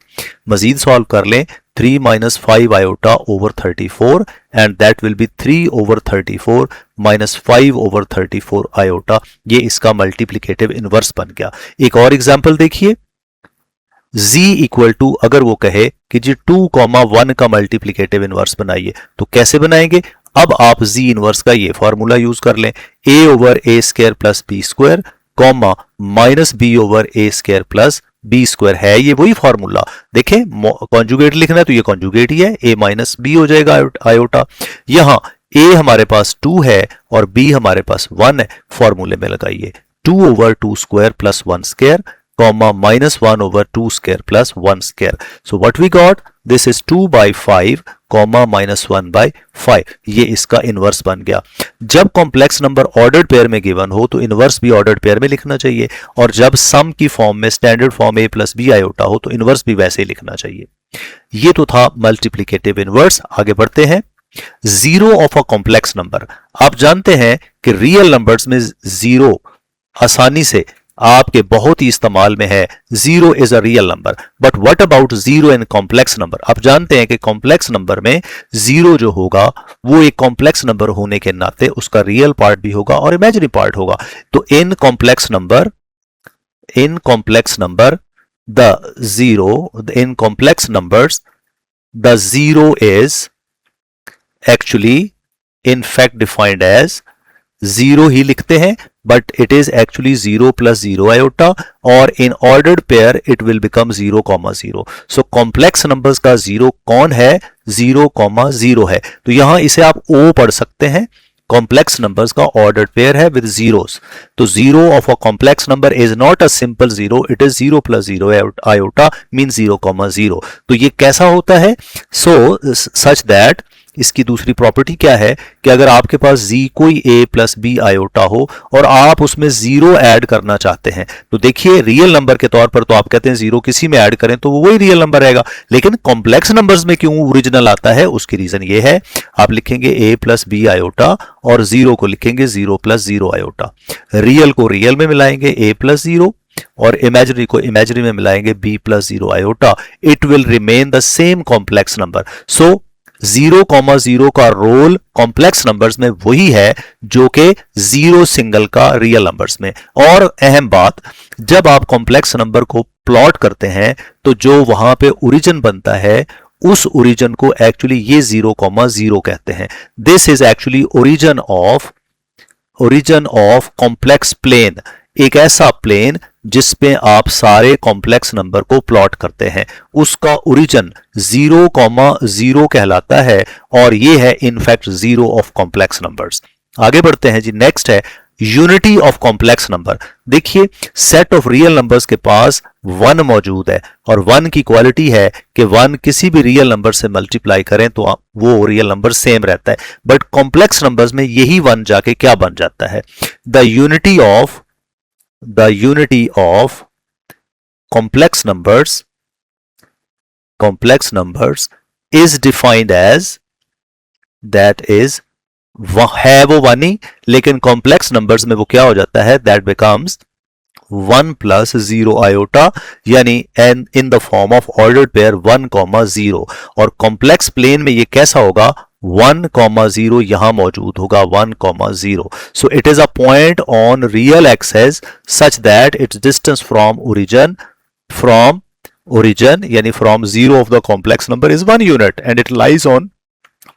[SPEAKER 1] मजीद solve कर लें. 3 minus 5 iota over 34 and that will be 3 over 34 minus 5 over 34 iota. ये इसका multiplicative inverse बन गया. एक और एग्जांपल देखिए. z इक्वल टू अगर वो कहे कि जी 2,1 का मल्टीप्लिकेटिव इनवर्स बनाइए तो कैसे बनाएंगे. अब आप z इनवर्स का ये फॉर्मूला यूज कर लें. a over a square plus b square comma minus b over a square plus b square है. ये वही फॉर्मूला. देखें कॉन्जुगेट लिखना है तो ये कॉन्जुगेट ही है, a माइनस बी हो जाएगा आयोटा. यहां a हमारे पास 2 है और b हमारे पास 1 है. फॉर्मूले में लगाइए 2 over 2 square plus 1 square comma minus 1 over 2 square plus 1 square. So what we got, this is 2 by 5 comma minus 1 by 5. ये इसका इनवर्स बन गया. जब कॉम्प्लेक्स नंबर ऑर्डर्ड पेयर में गिवन हो तो इनवर्स भी ऑर्डर्ड पेयर में लिखना चाहिए, और जब सम की फॉर्म में standard form a plus B iota हो तो इनवर्स भी वैसे ही लिखना चाहिए. ये तो था मल्टीप्लिकेटिव इनवर्स. आगे बढ़ते हैं. Zero of a complex number. आप जानते हैं कि रियल नंबर्स में जीरो आसानी से आपके बहुत ही इस्तेमाल में है. Zero is a real number, but what about zero in complex number. आप जानते हैं कि कॉम्प्लेक्स नंबर में जीरो जो होगा वो एक कॉम्प्लेक्स नंबर होने के नाते उसका रियल पार्ट भी होगा और इमेजिनरी पार्ट होगा. तो इन complex number the zero in complex numbers, the zero is actually in fact defined as zero ही लिखते हैं, but it is actually zero plus zero iota, और in ordered pair it will become zero comma zero. So complex numbers का zero कौन है? Zero comma zero है. तो यहां इसे आप ओ पढ़ सकते हैं. कॉम्प्लेक्स नंबर्स का ऑर्डर्ड पेयर है विद जीरोस. तो zero of a complex number is not a simple zero, it is zero plus zero iota mean zero comma zero. तो ये कैसा होता है? सो सच दैट इसकी दूसरी प्रॉपर्टी क्या है कि अगर आपके पास z कोई a प्लस बी आयोटा हो और आप उसमें जीरो ऐड करना चाहते हैं, तो देखिए रियल नंबर के तौर पर तो आप कहते हैं जीरो किसी में ऐड करें तो वो वही रियल नंबर रहेगा, लेकिन कॉम्प्लेक्स नंबर्स में क्यों ओरिजिनल आता है? उसकी रीजन ये है, आप लिखेंगे a प्लस बी आयोटा और जीरो को लिखेंगे zero plus zero iota. Real को रियल में मिलाएंगे a प्लस जीरो और इमेजिनरी को इमेजिनरी में मिलाएंगे b plus zero iota. It will remain the same complex number. So zero comma zero का रोल कॉम्प्लेक्स नंबर्स में वही है जो कि जीरो सिंगल का रियल नंबर्स में. और अहम बात, जब आप कॉम्प्लेक्स नंबर को प्लॉट करते हैं तो जो वहां पे ओरिजिन बनता है उस ओरिजिन को एक्चुअली ये जीरो कॉमा जीरो कहते हैं. This is actually origin of complex plane. एक ऐसा प्लेन जिसमें आप सारे कॉम्प्लेक्स नंबर को प्लॉट करते हैं, उसका ओरिजिन जीरो कॉमा जीरो कहलाता है और ये है in fact zero of complex numbers. आगे बढ़ते हैं जी. नेक्स्ट है यूनिटी ऑफ कॉम्प्लेक्स नंबर. देखिए सेट ऑफ रियल नंबर्स के पास वन मौजूद है और वन की क्वालिटी है कि वन किसी भी रियल नंबर से मल्टीप्लाई करें तो वो रियल नंबर सेम रहता है, बट कॉम्प्लेक्स नंबर्स में यही वन जाके क्या बन जाता है? The unity of complex numbers is defined as, that is है वो वन ही, लेकिन कॉम्प्लेक्स नंबर्स में वो क्या हो जाता है? That becomes one plus zero iota, यानी an in the form of ordered pair one comma zero. और कॉम्प्लेक्स प्लेन में ये कैसा होगा? वन कॉमा जीरो यहां मौजूद होगा, one comma zero. So it is a point on real axis such that it's distance from origin यानी from zero of the complex number is one unit and it lies on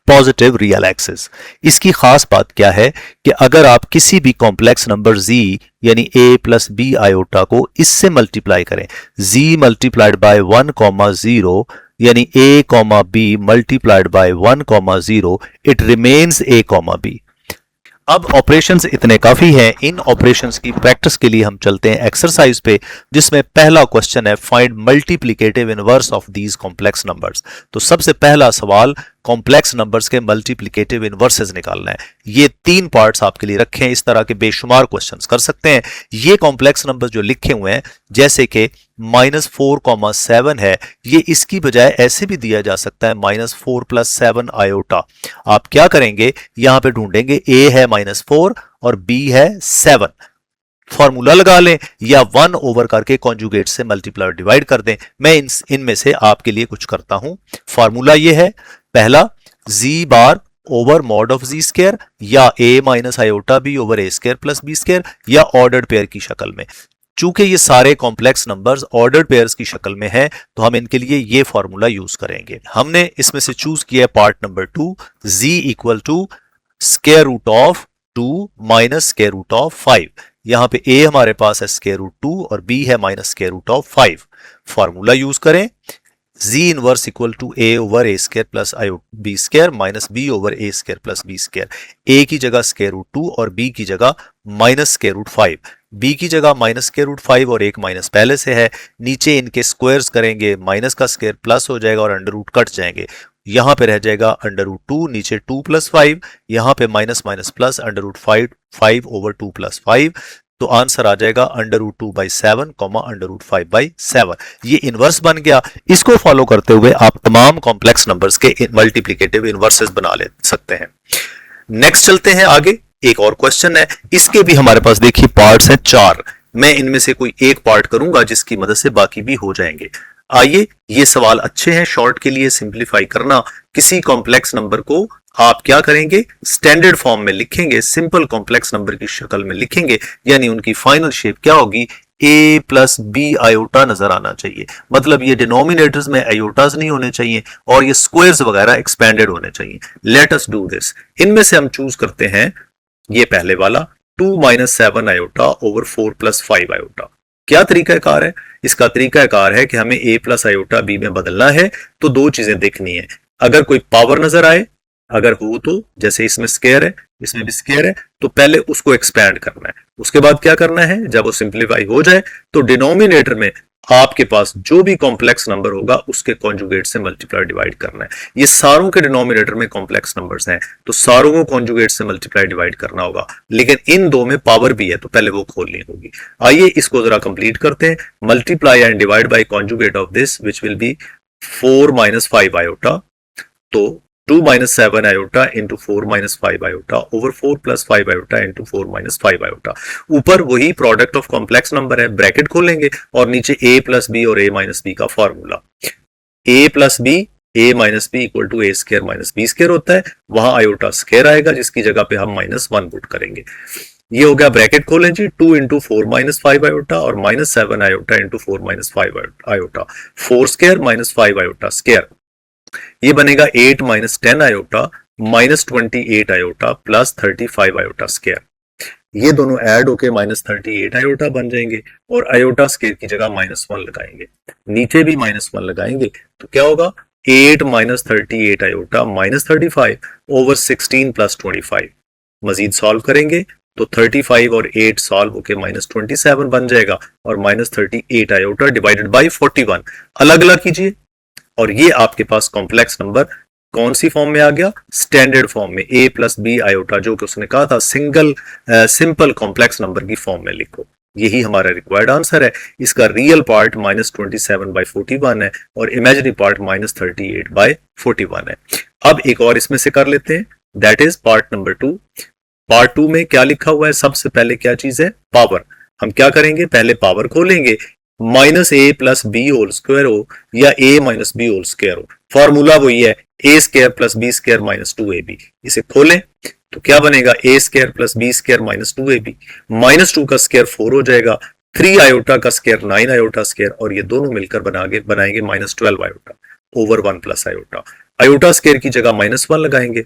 [SPEAKER 1] positive real axis. इसकी खास बात क्या है कि अगर आप किसी भी कॉम्प्लेक्स नंबर z यानी a प्लस बी आयोटा को इससे मल्टीप्लाई करें, z multiplied by one comma zero यानी a comma b multiplied by one comma zero, it remains a comma b. अब ऑपरेशंस इतने काफी हैं. इन ऑपरेशंस की प्रैक्टिस के लिए हम चलते हैं एक्सरसाइज पे, जिसमें पहला क्वेश्चन है find multiplicative inverse of these complex numbers. तो सबसे पहला सवाल कॉम्प्लेक्स नंबर्स के मल्टीप्लिकेटिव इनवर्सेस निकालना है. ये तीन पार्ट्स आपके लिए रखे हैं, इस तरह के बेशुमार क्वेश्चंस कर सकते हैं. ये कॉम्प्लेक्स नंबर्स जो लिखे हुए हैं जैसे कि -4,7 है, ये इसकी बजाय ऐसे भी दिया जा सकता है -4 + 7 आयोटा. आप क्या करेंगे? यहां पे ढूंढेंगे a है -4 और b है 7. फॉर्मूला लगा लें या 1 ओवर करके कॉन्जुगेट से मल्टीप्लाई डिवाइड कर दें. मैं इनमें से आपके लिए कुछ करता हूं. फॉर्मूला ये है, पहला z bar over mod of z square या a minus iota b over a square plus b square या ऑर्डर्ड पेयर की शक्ल में. चूंकि ये सारे कॉम्प्लेक्स नंबर्स ऑर्डर्ड पेयर्स की शक्ल में हैं तो हम इनके लिए ये फॉर्मूला यूज करेंगे. हमने इसमें से चूज किया है part number 2, z equal to square root of 2 minus square root of 5. यहां पे a हमारे पास है स्क्वायर रूट 2 और b है minus square root of 5. Formula use करें, z inverse equal to a over a square plus b square minus b over a square plus b square. a की जगह square root 2 और b की जगह minus square root 5. b की जगह minus square root 5 और एक माइनस पहले से है. नीचे इनके स्क्वायर्स करेंगे, माइनस का स्क्वायर प्लस हो जाएगा और अंडर रूट कट जाएंगे. यहां पे रह जाएगा अंडर रूट 2, नीचे 2 + 5, यहां पे minus minus plus under root 5 over 2 + 5. तो आंसर आ जाएगा under root 2/7 comma under root 5/7. ये इनवर्स बन गया. इसको फॉलो करते हुए आप तमाम कॉम्प्लेक्स नंबर्स के मल्टीप्लिकेटिव इनवर्सेस बना ले सकते हैं. नेक्स्ट चलते हैं आगे. एक और क्वेश्चन है, इसके भी हमारे पास देखिए पार्ट्स हैं 4. मैं इनमें से कोई एक पार्ट करूंगा जिसकी मदद से बाकी भी हो जाएंगे. आइए, ये सवाल अच्छे हैं शॉर्ट के लिए. सिंप्लीफाई करना, किसी कॉम्प्लेक्स नंबर को आप क्या करेंगे? स्टैंडर्ड फॉर्म में लिखेंगे, सिंपल कॉम्प्लेक्स नंबर की शक्ल में लिखेंगे, यानी उनकी फाइनल शेप क्या होगी? a प्लस बी आयोटा नजर आना चाहिए, मतलब ये डिनोमिनेटर्स में आयोटास नहीं होने चाहिए और ये स्क्वायर्स वगैरह एक्सपेंडेड होने चाहिए। Let us do this. इनमें से हम चूज करते हैं ये पहले वाला 2 minus 7 iota over 4 plus 5 iota. क्या तरीकाकार है इसका? तरीकाकार है कि हमें a प्लस आयोटा b में बदलना है, तो दो चीजें देखनी है। अगर कोई पावर नजर आए, अगर हो तो, जैसे इसमें स्क्वायर है, इसमें भी स्क्वायर है, तो पहले उसको एक्सपैंड करना है। उसके बाद क्या करना है, जब वो सिंप्लीफाई हो जाए तो डिनोमिनेटर में आपके पास जो भी कॉम्प्लेक्स नंबर होगा उसके कॉन्जुगेट से मल्टीप्लाई डिवाइड करना है। ये सारों के डिनोमिनेटर में कॉम्प्लेक्स नंबर्स हैं, तो सारों को कॉन्जुगेट से मल्टीप्लाई डिवाइड करना होगा, लेकिन इन दो में पावर भी है तो पहले वो खोलनी होगी। आइए इसको जरा कंप्लीट करते हैं। Multiply and divide by conjugate of this which will be 4 minus 5 iota. तो 2 minus 7 iota into 4 minus 5 iota over 4 plus 5 iota into 4 minus 5 iota। ऊपर वही प्रोडक्ट ऑफ कॉम्प्लेक्स नंबर है, ब्रैकेट खोलेंगे और नीचे a प्लस बी और a minus b का formula. a plus b, a minus b equal to a square minus b square होता है, वहां आयोटा स्क्वायर आएगा जिसकी जगह पे हम -1 पुट करेंगे। ये हो गया, ब्रैकेट खोलें जी, 2 इंटू 4 माइनस 5 आयोटा और -7 iota into 4 minus 5 iota, 4 square minus 5 iota square. ये बनेगा 8 minus 10 iota minus 28 iota plus 35 iota square. ये दोनों ऐड होके -38 आयोटा बन जाएंगे और आयोटा स्क्वायर की जगह -1 लगाएंगे, नीचे भी -1 लगाएंगे, तो क्या होगा 8 minus 38 iota minus 35 over 16 plus 25। मजीद सॉल्व करेंगे तो 35 और 8 सॉल्व होके -27 बन जाएगा और -38 आयोटा डिवाइडेड बाई 41। अलग अलग कीजिए और ये आपके पास कॉम्प्लेक्स नंबर कौन सी फॉर्म में आ गया? स्टैंडर्ड फॉर्म में, a प्लस बी आयोटा, जो कि उसने कहा था सिंपल कॉम्प्लेक्स नंबर की फॉर्म में लिखो। यही हमारा रिक्वायर्ड आंसर है। इसका रियल पार्ट -27/41 है और इमेजिनरी पार्ट -38/41 है। अब एक और इसमें से कर लेते हैं, that is part number 2। Part 2 में क्या लिखा हुआ है? सबसे पहले क्या चीज है? पावर। हम क्या करेंगे, पहले पावर खोलेंगे, minus a plus b whole square हो या a minus b whole square हो, फॉर्मूला वही है, a square plus b square minus 2ab। इसे खोलें तो क्या बनेगा, a square plus b square minus 2ab, -2 का स्क्वायर 4 हो जाएगा, 3 आयोटा का स्क्वायर 9 आयोटा स्क्वायर, और ये दोनों मिलकर बनाएंगे -12 iota over 1 plus iota. Iota square की जगह -1 लगाएंगे,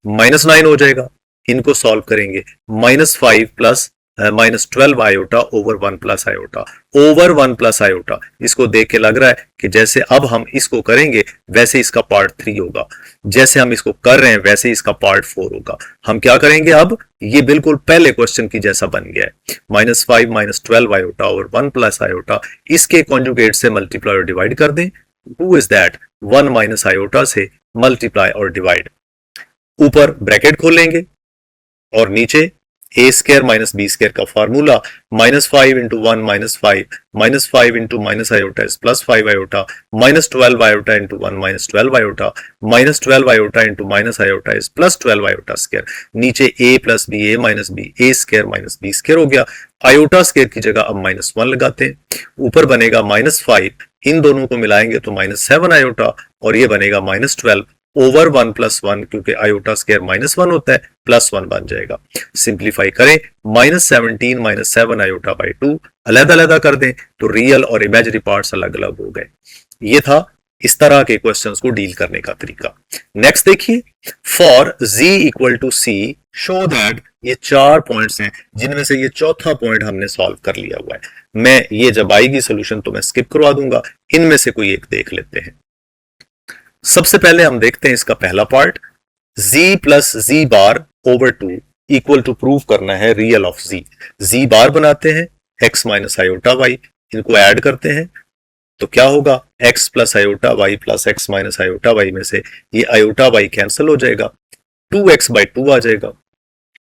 [SPEAKER 1] -9 हो जाएगा। इनको सॉल्व करेंगे, -5 plus -12 iota over 1 plus iota, over 1 plus iota. इसको देख के लग रहा है कि जैसे अब हम इसको करेंगे वैसे इसका पार्ट 3 होगा, जैसे हम इसको कर रहे हैं वैसे इसका पार्ट 4 होगा। हम क्या करेंगे अब, ये बिल्कुल पहले क्वेश्चन की जैसा बन गया है, -5 -12 आयोटा ओवर 1 प्लस आयोटा, इसके कॉन्जुगेट से मल्टीप्लाई और डिवाइड कर दें। Who is that? 1 minus iota से मल्टीप्लाई और डिवाइड। ऊपर ब्रैकेट खोलेंगे और नीचे ए स्क्वायर माइनस बी स्क्वायर का formula, -5 into 1 -5, -5 into minus iota is +5 iota, -12 iota into 1 -12 iota, -12 iota into minus iota is +12 iota square. नीचे a plus b, a minus b, a square minus b square हो गया। Iota square की जगह अब -1 लगाते हैं, ऊपर बनेगा -5, इन दोनों को मिलाएंगे तो -7 आयोटा, और ये बनेगा -12 ओवर 1 प्लस 1, क्योंकि आयोटा स्क्वायर -1 होता है, +1 बन जाएगा। सिंप्लीफाई करें, -17 -7 आयोटा बाई 2 अलग-अलग कर दें तो रियल और इमेजिनरी पार्ट्स अलग-अलग हो गए। ये था इस तरह के क्वेश्चंस को डील करने का तरीका। नेक्स्ट देखिए, for z equal to c show that, ये 4 पॉइंट्स हैं जिनमें से ये चौथा पॉइंट हमने सॉल्व कर लिया हुआ है। मैं ये जब आएगी सोल्यूशन तो मैं स्किप करवा दूंगा, इनमें से कोई एक देख लेते हैं। सबसे पहले हम देखते हैं इसका पहला part, z plus z bar over 2 equal to prove करना है रियल ऑफ z बार बनाते हैं, x माइनस आयोटा y, इनको ऐड करते हैं तो क्या होगा, x plus iota y plus x minus iota y में से ये आयोटा y कैंसिल हो जाएगा, 2x बाई 2 आ जाएगा,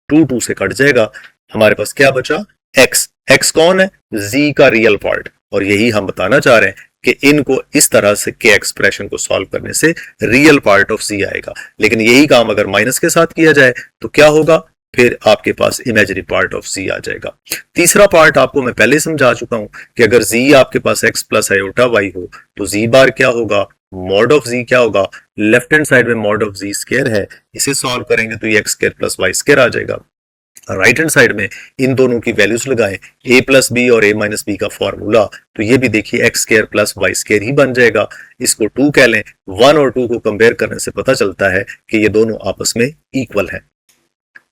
[SPEAKER 1] 2 से कट जाएगा, हमारे पास क्या बचा, x कौन है, z का रियल पार्ट, और यही हम बताना चाह रहे हैं कि इनको इस तरह से के एक्सप्रेशन को सॉल्व करने से रियल पार्ट ऑफ z आएगा। लेकिन यही काम अगर माइनस के साथ किया जाए तो क्या होगा, फिर आपके पास इमेजिनरी पार्ट ऑफ z आ जाएगा। तीसरा पार्ट आपको मैं पहले समझा चुका हूं कि अगर z आपके पास x प्लस आयोटा y हो तो z बार क्या होगा, मॉड ऑफ z क्या होगा, लेफ्ट हैंड साइड में मॉड ऑफ z स्क्वायर है, इसे सॉल्व करेंगे तो ये x square plus y square आ जाएगा। राइट हैंड साइड में इन दोनों की वैल्यूज लगाएं, a प्लस बी और a माइनस बी का फॉर्मूला, तो ये भी देखिए x square plus y square ही बन जाएगा। इसको 2 कह लें, 1 और 2 को कंपेयर करने से पता चलता है कि ये दोनों आपस में इक्वल है।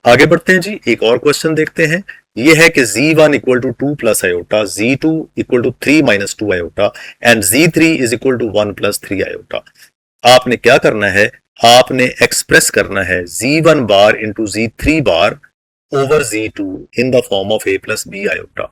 [SPEAKER 1] आगे बढ़ते हैं जी, एक और क्वेश्चन देखते हैं। ये है कि z1 equal to 2 plus iota, z2 equal to 3 minus 2 iota and z3 is equal to 1 plus 3 iota. आपने क्या करना है, आपने एक्सप्रेस करना है z1 bar into z3 bar over z2 in the form of a plus B iota.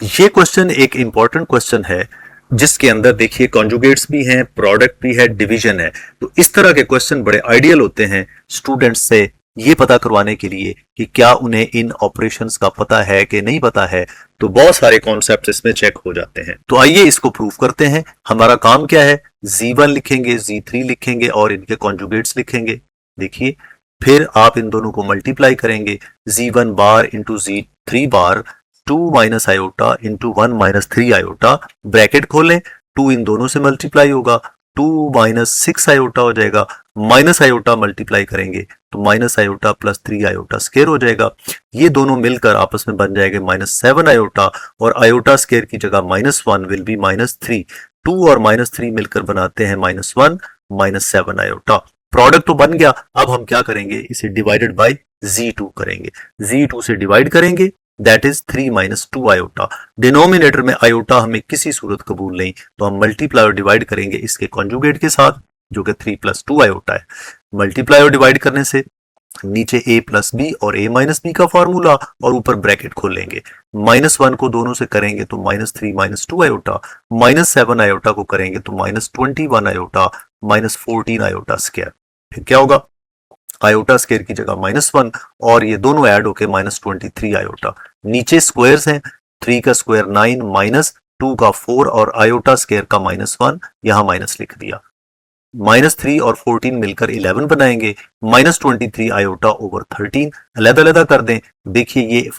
[SPEAKER 1] ये question एक important question है जिसके अंदर देखिए कॉन्जुगेट्स भी हैं, प्रोडक्ट भी है, डिवीजन है। तो इस तरह के क्वेश्चन बड़े आइडियल होते हैं स्टूडेंट्स से ये पता करवाने के लिए कि क्या उन्हें इन ऑपरेशंस का पता है कि नहीं पता है। तो बहुत सारे कॉन्सेप्ट इसमें चेक हो जाते हैं। तो आइए इसको प्रूव करते हैं। हमारा काम क्या है, z1 लिखेंगे, z3 लिखेंगे और इनके कॉन्जुगेट्स लिखेंगे। देखिए फिर आप इन दोनों को मल्टीप्लाई करेंगे, z1 बार इंटू z3 बार 2 minus iota into 1 minus 3 iota, bracket खोलें, 2 इन दोनों से मल्टीप्लाई होगा, 2 माइनस 6 आयोटा हो जाएगा, माइनस आयोटा मल्टीप्लाई करेंगे तो minus iota plus 3 iota square हो जाएगा। ये दोनों मिलकर आपस में बन जाएंगे -7 आयोटा और आयोटा स्क्वायर की जगह -1 विल बी -3। 2 और -3 मिलकर बनाते हैं -1 -7 आयोटा। प्रोडक्ट तो बन गया। अब हम क्या करेंगे, इसे डिवाइडेड बाय z2 करेंगे, z2 से डिवाइड करेंगे, that is 3 minus 2 iota. Denominator में आयोटा हमें किसी सूरत कबूल नहीं, तो हम मल्टीप्लाई और डिवाइड करेंगे इसके कॉन्जुगेट के साथ जो कि 3 प्लस 2 आयोटा है। मल्टीप्लाई और डिवाइड करने से नीचे a प्लस बी और a माइनस बी का फॉर्मूला और ऊपर ब्रैकेट खोलेंगे, -1 को दोनों से करेंगे तो -3 माइनस 2 आयोटा, -7 आयोटा को करेंगे तो -21 आयोटा -14 आयोटा स्क्वायर। फिर क्या होगा, आयोटा स्क्वायर की जगह -1 और ये दोनों ऐड होके -23 आयोटा। नीचे स्क्वायर्स हैं, 3 का स्क्वायर 9 माइनस 2 का 4 और आयोटा स्क्वायर का -1, यहां माइनस लिख दिया। -3 और 14 मिलकर 11 बनाएंगे, -23 आयोटा ओवर 13 अलग अलग कर दें। देखिए ये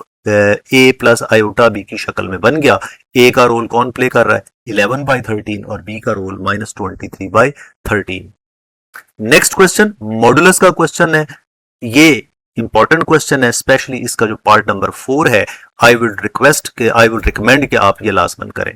[SPEAKER 1] a प्लस आयोटा b की शक्ल में बन गया। a का रोल कौन प्ले कर रहा है, 11/13 और b का रोल -23/13। नेक्स्ट क्वेश्चन मॉडुलस का क्वेश्चन है। ये इंपॉर्टेंट क्वेश्चन है, स्पेशली इसका जो पार्ट नंबर 4 है। आई विल रिकमेंड कि आप ये लाजमन करें।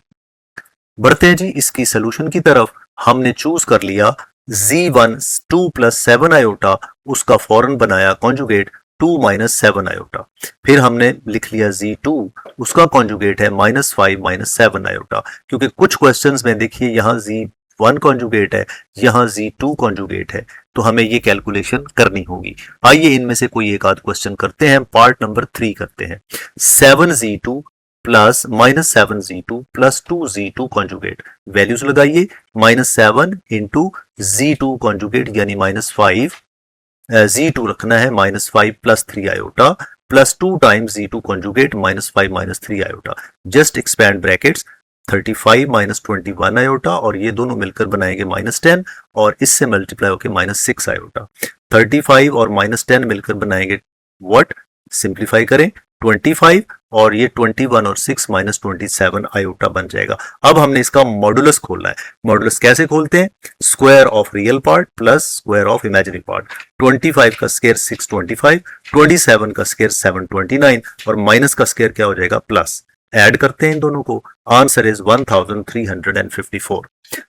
[SPEAKER 1] बढ़ते हैं जी इसकी सोल्यूशन की तरफ। हमने चूज कर लिया z1 2 प्लस 7 आयोटा, उसका फौरन बनाया कॉन्जुगेट 2 माइनस 7 आयोटा। फिर हमने लिख लिया z2, उसका कॉन्जुगेट है -5 -7 आयोटा। क्योंकि कुछ क्वेश्चंस में देखिए यहाँ z1 कॉन्जुगेट है, यहाँ z2 कॉन्जुगेट है, तो हमें ये कैलकुलेशन करनी होगी। आइए इनमें से कोई एक आध क्वेश्चन करते हैं। पार्ट नंबर 3 करते हैं। 7z2 plus -7z2 plus 2z2 conjugate, values लगाइए, -7 इंटू z2 कॉन्जुगेट यानी -5, z2 रखना है -5 plus 3 iota plus 2 times z2 conjugate -5 -3 iota. Just expand brackets, 35 -21 iota और ये दोनों मिलकर बनाएंगे -10 और इससे मल्टीप्लाई होकर -6 आयोटा। 35 और -10 मिलकर बनाएंगे व्हाट, सिंप्लीफाई करें 25 और ये 21 और 6 -27 आयोटा बन जाएगा। अब हमने इसका मॉडुलस खोलना है। मॉडुलस कैसे खोलते हैं, square of real part plus square of imaginary part. 25 का स्क्वायर 625, 27 का स्क्वायर 729 और माइनस का स्क्वायर क्या हो जाएगा, प्लस। ऐड करते हैं इन दोनों को, answer is 1354।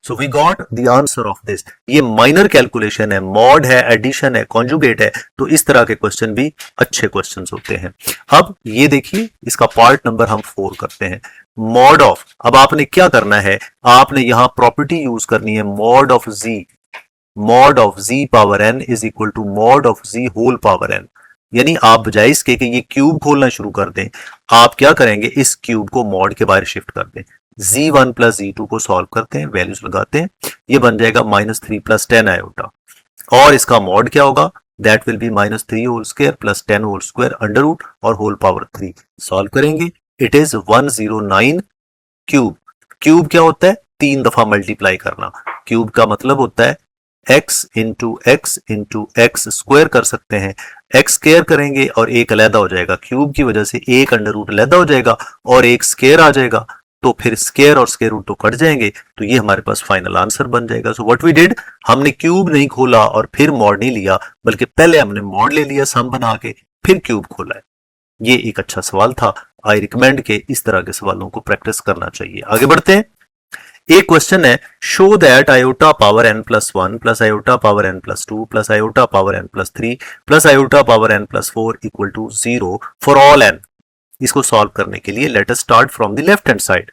[SPEAKER 1] So we got the answer of this. ये माइनर कैलकुलेशन है, मॉड है, एडिशन है, कॉन्जुगेट है, तो इस तरह के क्वेश्चन भी अच्छे क्वेश्चंस होते हैं। अब ये देखिए इसका पार्ट नंबर हम 4 करते हैं। मॉड ऑफ, अब आपने क्या करना है, आपने यहां प्रॉपर्टी यूज करनी है mod of z power n is equal to mod of z whole power n। यानी आप बजाय इसके कि ये क्यूब खोलना शुरू कर दें, आप क्या करेंगे, इस क्यूब को मॉड के बाहर शिफ्ट कर दें। z1 प्लस z2 को सॉल्व करते हैं, वैल्यूज लगाते हैं, ये बन जाएगा -3 प्लस 10 आयोटा और इसका मॉड क्या होगा, that will be -3 whole square plus 10 whole square under root और होल पावर 3। सॉल्व करेंगे, इट इज 109 क्यूब। क्यूब क्या होता है, 3 दफा मल्टीप्लाई करना। क्यूब का मतलब होता है x इंटू एक्स स्क्वायर कर सकते हैं। x स्क्वायर करेंगे और एक अलहदा हो जाएगा, क्यूब की वजह से एक अंडर रूट अलहदा हो जाएगा और एक स्क्वायर आ जाएगा, तो फिर स्क्वायर और स्क्वायर रूट तो कट जाएंगे, तो ये हमारे पास फाइनल आंसर बन जाएगा। सो व्हाट वी डिड, हमने क्यूब नहीं खोला और फिर मॉड नहीं लिया, बल्कि पहले हमने मॉड ले लिया सम बना के, फिर क्यूब खोला है। ये एक अच्छा सवाल था। आई रिकमेंड के इस तरह के सवालों को प्रैक्टिस करना चाहिए। आगे बढ़ते हैं। एक क्वेश्चन है, show that iota power n plus 1 plus iota power n plus 2 plus iota power n plus 3 plus iota power n plus 4 equal to 0 for all n। इसको सॉल्व करने के लिए let us start from the left hand side.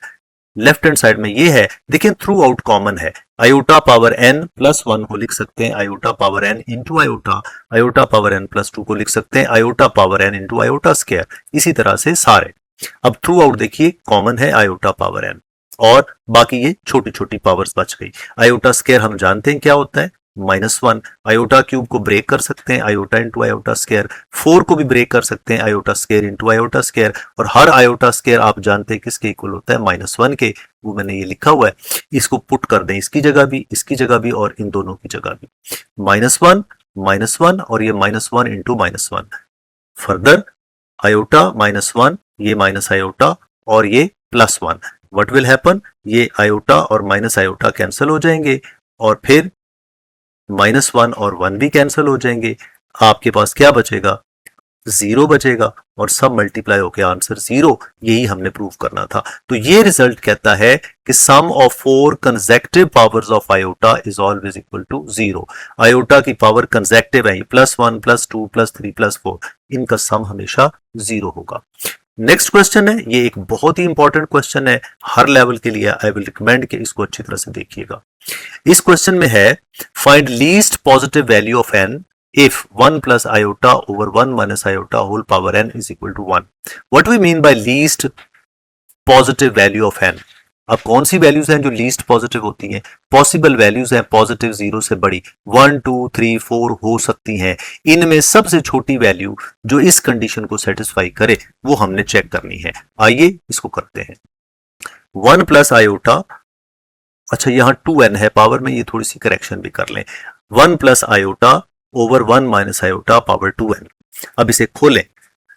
[SPEAKER 1] Left hand side में ये है, देखिए throughout common है। Iota power n plus 1 को लिख सकते हैं iota power n into iota, iota power n plus 2 को लिख सकते हैं iota power n into iota square, इसी तरह से सारे। अब थ्रू आउट देखिए कॉमन है आयोटा पावर n और बाकी ये छोटी छोटी पावर्स बच गई। आयोटा स्क्वायर हम जानते हैं क्या होता है, -1। आयोटा क्यूब को ब्रेक कर सकते हैं आयोटा इंटू आयोटा स्क्वायर, 4 को भी ब्रेक कर सकते हैं iota square into iota square, और हर आयोटा स्क्वायर आप जानते हैं किसके इक्वल होता है, -1 के। वो मैंने ये लिखा हुआ है, इसको पुट कर दें इसकी जगह भी, इसकी जगह भी और इन दोनों की जगह भी। -1 -1 और ये -1 इंटू -1। फर्दर आयोटा -1, ये माइनस आयोटा और ये +1। व्हाट विल हैपन, ये आयोटा और माइनस आयोटा कैंसिल हो जाएंगे और फिर -1 और 1 भी कैंसिल हो जाएंगे। आपके पास क्या बचेगा, 0 बचेगा और सब मल्टीप्लाई होकर आंसर 0। यही हमने प्रूव करना था। तो ये रिजल्ट कहता है कि sum of 4 consecutive powers of iota is always equal to 0। Iota की पावर कंसेक्टिव है, +1 +2 +3 +4, इनका सम हमेशा 0 होगा। नेक्स्ट क्वेश्चन है, ये एक बहुत ही इंपॉर्टेंट क्वेश्चन है हर लेवल के लिए। आई विल रिकमेंड कि इसको अच्छी तरह से देखिएगा। इस क्वेश्चन में है, find least positive value of n if 1 plus iota over 1 minus iota whole power n is equal to 1. What do we mean by least positive value of n? अब कौन सी वैल्यूज हैं जो लीस्ट पॉजिटिव होती हैं? Possible values हैं positive 0 से बड़ी, 1 2 3 4 हो सकती हैं। इनमें सबसे छोटी वैल्यू जो इस कंडीशन को सेटिस्फाई करे वो हमने चेक करनी है। आइए इसको करते हैं। 1 प्लस आयोटा, अच्छा यहाँ 2n है पावर में, ये थोड़ी सी करेक्शन भी कर लें। 1 plus iota over 1 minus iota power 2n। अब इसे खोलें,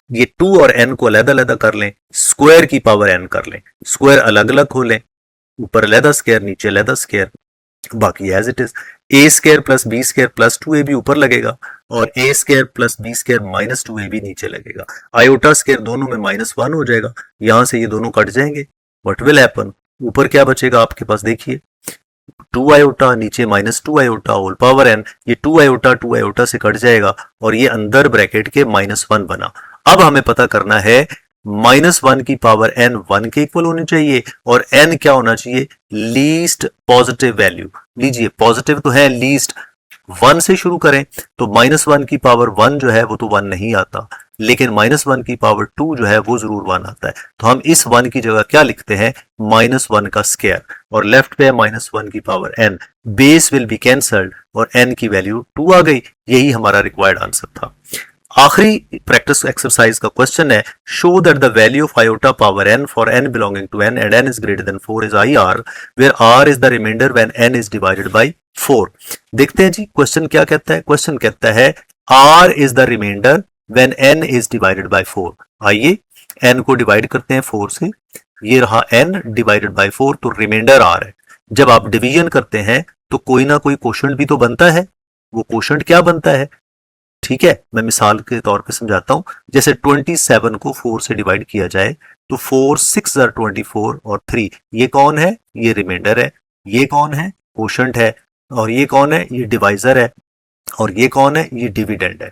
[SPEAKER 1] ये 2 और n को अलग अलग कर लें, स्क्वायर की पावर n कर लें, स्क्वायर अलग अलग खोलें, ऊपर अलग स्क्वायर नीचे अलग स्क्वायर, बाकी as it is. A square plus b square plus 2ab ऊपर लगेगा और a square plus b square minus 2ab नीचे लगेगा। आयोटा स्क्वायर दोनों में -1 हो जाएगा, यहां से ये दोनों कट जाएंगे। व्हाट विल हैपन, ऊपर क्या बचेगा आपके पास, देखिए 2 आयोटा नीचे -2 आयोटा होल पावर n। ये 2 आयोटा से कट जाएगा और ये अंदर ब्रैकेट के -1 बना। अब हमें पता करना है -1 की पावर n 1 के इक्वल होनी चाहिए और n क्या होना चाहिए, लीस्ट पॉजिटिव वैल्यू। लीजिए पॉजिटिव तो है लीस्ट, 1 से शुरू करें तो -1 की पावर 1 जो है वो तो 1 नहीं आता, लेकिन -1 की पावर 2 जो है वो जरूर 1 आता है। तो हम इस 1 की जगह क्या लिखते हैं, -1 का स्क्वायर, और लेफ्ट पे है -1 की power n। Base will be cancelled और n की वैल्यू 2 आ गई। यही हमारा रिक्वायर्ड आंसर था। आखिरी प्रैक्टिस एक्सरसाइज का क्वेश्चन है, show that the value of iota power n for n belonging to n and n is greater than 4 is IR, where R is the remainder when n is divided by 4। देखते हैं जी question क्या कहता है। Question कहता है R is the remainder when n is divided by 4। आइए n को divide करते हैं 4 से, ये रहा n डिवाइडेड बाय 4, तो रिमाइंडर R है। जब आप डिवीजन करते हैं तो कोई ना कोई क्वोशंट भी तो बनता है। वो क्वोशंट क्या बनता है, ठीक है, मैं मिसाल के तौर पे समझाता हूं। जैसे 27 को 4 से डिवाइड किया जाए तो 4 6 24 और 3, ये कौन है, ये रिमाइंडर है। ये कौन है, क्वोशंट है। और ये कौन है, ये डिवाइजर है। और ये कौन है, ये डिविडेंड है।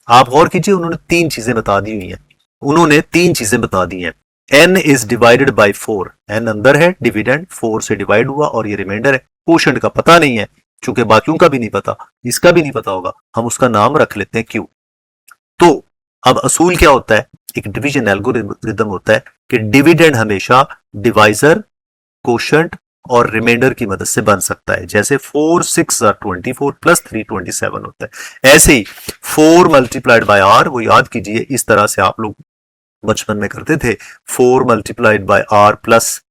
[SPEAKER 1] आप गौर कीजिए, उन्होंने 3 चीजें बता दी हुई हैं। उन्होंने 3 चीजें बता दी हैं। n is divided by 4, n अंदर है, डिविडेंड 4 से डिवाइड हुआ और ये रिमाइंडर है। क्वोशंट का पता नहीं है, चूंकि बाकियों का भी नहीं पता, इसका भी नहीं पता होगा, हम उसका नाम रख लेते हैं Q। तो अब असूल क्या होता है, एक डिवीजन एल्गोरिथम होता है कि डिविडेंड हमेशा डिवाइजर, क्वोशंट और रिमाइंडर की मदद से बन सकता है। जैसे 4 6 24 प्लस 3 27 होता है। ऐसे ही 4 मल्टीप्लाइड बाय R, वो याद कीजिए इस तरह से आप लोग बचपन में करते थे, 4 multiplied by R plus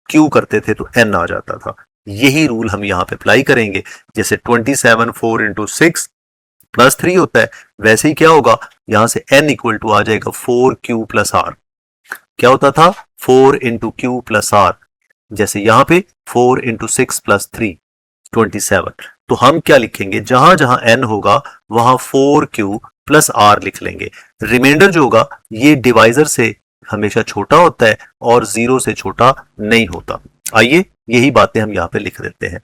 [SPEAKER 1] Q करते थे तो n आ जाता था। यही रूल हम यहाँ पे अप्लाई करेंगे। जैसे 27 4 इंटू 6 प्लस 3 होता है, वैसे ही क्या होगा, यहां से n इक्वल टू आ जाएगा 4Q प्लस R। क्या होता था, 4 इंटू Q प्लस R। जैसे यहां पे 4 इंटू 6 प्लस 3 27। तो हम क्या लिखेंगे, जहां जहां n होगा वहां 4Q प्लस आर लिख लेंगे। रिमाइंडर जो होगा ये डिवाइजर से हमेशा छोटा होता है और 0 से छोटा नहीं होता। आइए यही बातें हम यहाँ पे लिख देते हैं।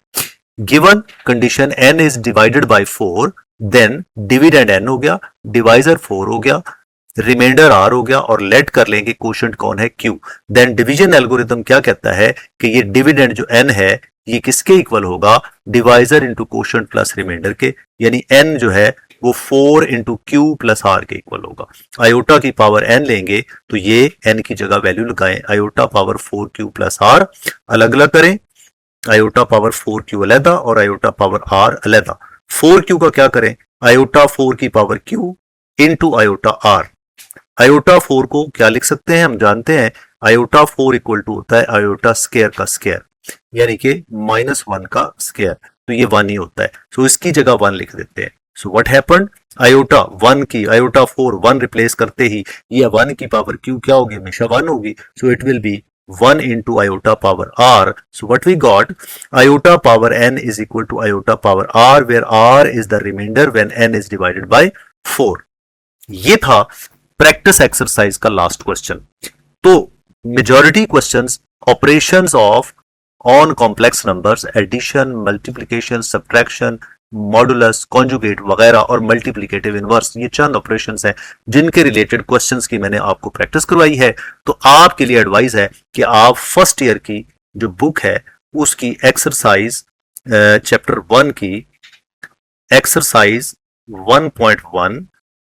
[SPEAKER 1] Given condition n is divided by 4, then dividend n हो गया, डिवाइजर 4 हो गया, रिमाइंडर r हो गया, और लेट कर लेंगे क्वोशंट कौन है q। देन डिवीजन एल्गोरिथम क्या कहता है कि ये डिविडेंड जो n है ये किसके इक्वल होगा, divisor into quotient plus remainder के, यानी n जो है वो 4 इंटू क्यू प्लस आर के इक्वल होगा। आयोटा की पावर n लेंगे तो ये n की जगह वैल्यू लगाएं, iota power 4q plus are अलग अलग करें, आयोटा पावर 4q अलहदा और आयोटा पावर r अलहदा। 4q का क्या करें, आयोटा 4 की power q into iota r। Iota 4 को क्या लिख सकते हैं, हम जानते हैं आयोटा 4 इक्वल टू होता है आयोटा स्क्वायर का स्क्वायर, यानी कि -1 का स्क्वायर, तो ये 1 ही होता है। सो इसकी जगह 1 लिख देते हैं। सो व्हाट हैपेंड, आयोटा 1 की आयोटा 4 1 रिप्लेस करते ही ये 1 की पावर q क्या होगी, हमेशा 1 होगी। So it will B 1 into iota power r. So what we got, iota power n is equal to iota power r, where r is the remainder when n is divided by 4. ये था practice exercise का last question. तो majority questions operations of on complex numbers, addition, multiplication, subtraction, modulus, conjugate वगैरह और multiplicative inverse, ये चंद operations हैं जिनके related questions की मैंने आपको प्रैक्टिस करवाई है। तो आपके लिए एडवाइस है कि आप फर्स्ट ईयर की जो बुक है उसकी एक्सरसाइज चैप्टर 1 की एक्सरसाइज 1.1,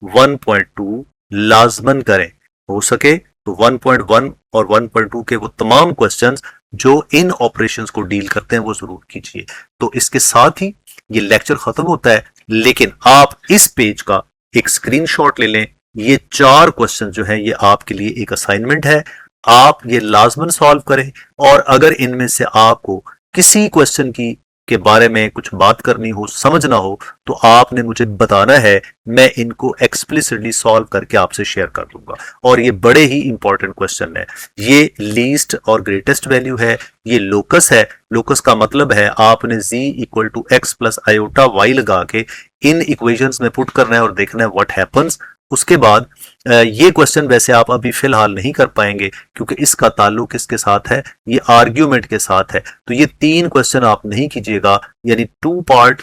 [SPEAKER 1] 1.2 लाजमन करें, हो सके तो 1.1 और 1.2 के वो तमाम क्वेश्चंस जो इन ऑपरेशंस को डील करते हैं वो जरूर कीजिए। तो इसके साथ ही ये लेक्चर खत्म होता है, लेकिन आप इस पेज का एक स्क्रीनशॉट ले लें। ये 4 क्वेश्चन जो है ये आपके लिए एक असाइनमेंट है, आप ये लाजमन सॉल्व करें। और अगर इनमें से आपको किसी क्वेश्चन की के बारे में कुछ बात करनी हो, समझना हो, तो आपने मुझे बताना है, मैं इनको एक्सप्लिसिटली सॉल्व करके आपसे शेयर कर दूंगा। और ये बड़े ही इंपॉर्टेंट क्वेश्चन है। ये लीस्ट और ग्रेटेस्ट वैल्यू है, ये लोकस है। लोकस का मतलब है आपने z equal to x plus iota y लगा के इन इक्वेशंस में पुट करना है और देखना है व्हाट हैपन्स। उसके बाद ये क्वेश्चन वैसे आप अभी फिलहाल नहीं कर पाएंगे क्योंकि इसका ताल्लुक किसके साथ है, ये आर्ग्यूमेंट के साथ है। तो ये 3 क्वेश्चन आप नहीं कीजिएगा, यानी 2 पार्ट,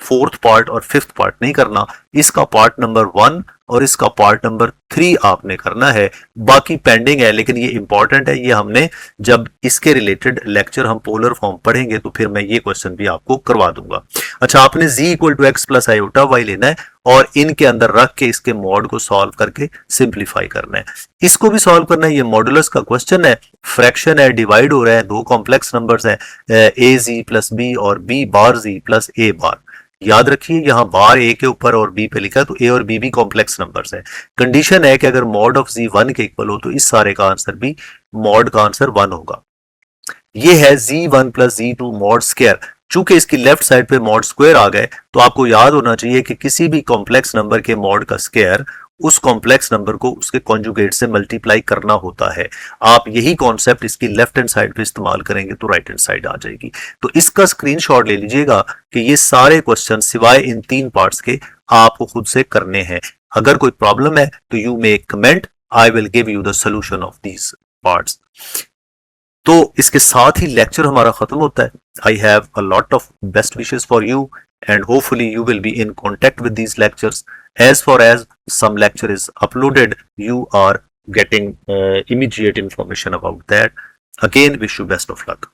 [SPEAKER 1] 4th पार्ट और 5th पार्ट नहीं करना। इसका पार्ट नंबर 1 और इसका पार्ट नंबर 3 आपने करना है, बाकी पेंडिंग है। लेकिन ये इंपॉर्टेंट है, ये हमने जब इसके रिलेटेड लेक्चर हम पोलर फॉर्म पढ़ेंगे तो फिर मैं ये क्वेश्चन भी आपको करवा दूंगा। अच्छा, आपने z equal to x plus iota y लेना है और इनके अंदर रख के इसके मॉड को सॉल्व करके सिंप्लीफाई करना है। इसको भी सॉल्व करना है, ये मॉडुलस का क्वेश्चन है, फ्रैक्शन है, डिवाइड हो रहा है, 2 कॉम्प्लेक्स नंबर्स हैं, a z प्लस b और b bar z plus a बार। याद रखिए यहाँ बार a के ऊपर और b पे लिखा है, तो a और b भी कॉम्प्लेक्स नंबर्स है। कंडीशन है कि अगर मॉड ऑफ z 1 के इक्वल हो तो इस सारे का आंसर भी मॉड का आंसर 1 होगा। ये है z1 plus z2 mod square. चूंकि इसकी लेफ्ट साइड पे मॉड स्क्वायर आ गए तो आपको याद होना चाहिए कि किसी भी कॉम्प्लेक्स नंबर के मॉड का स्क्वायर उस कॉम्प्लेक्स नंबर को उसके कॉन्जुगेट से मल्टीप्लाई करना होता है। आप यही कॉन्सेप्ट इसकी लेफ्ट हैंड साइड पे इस्तेमाल करेंगे तो राइट हैंड साइड आ जाएगी। तो इसका स्क्रीनशॉट ले लीजिएगा कि ये सारे क्वेश्चन सिवाय इन 3 पार्ट्स के आपको खुद से करने हैं। अगर कोई प्रॉब्लम है तो you make comment, I will give you the solution of these parts. तो इसके साथ ही लेक्चर हमारा खत्म होता है। I have a lot of best wishes for you and hopefully you will be in contact with these lectures. As far as some lecture is uploaded, you are getting immediate information about that. Again, wish you best of luck.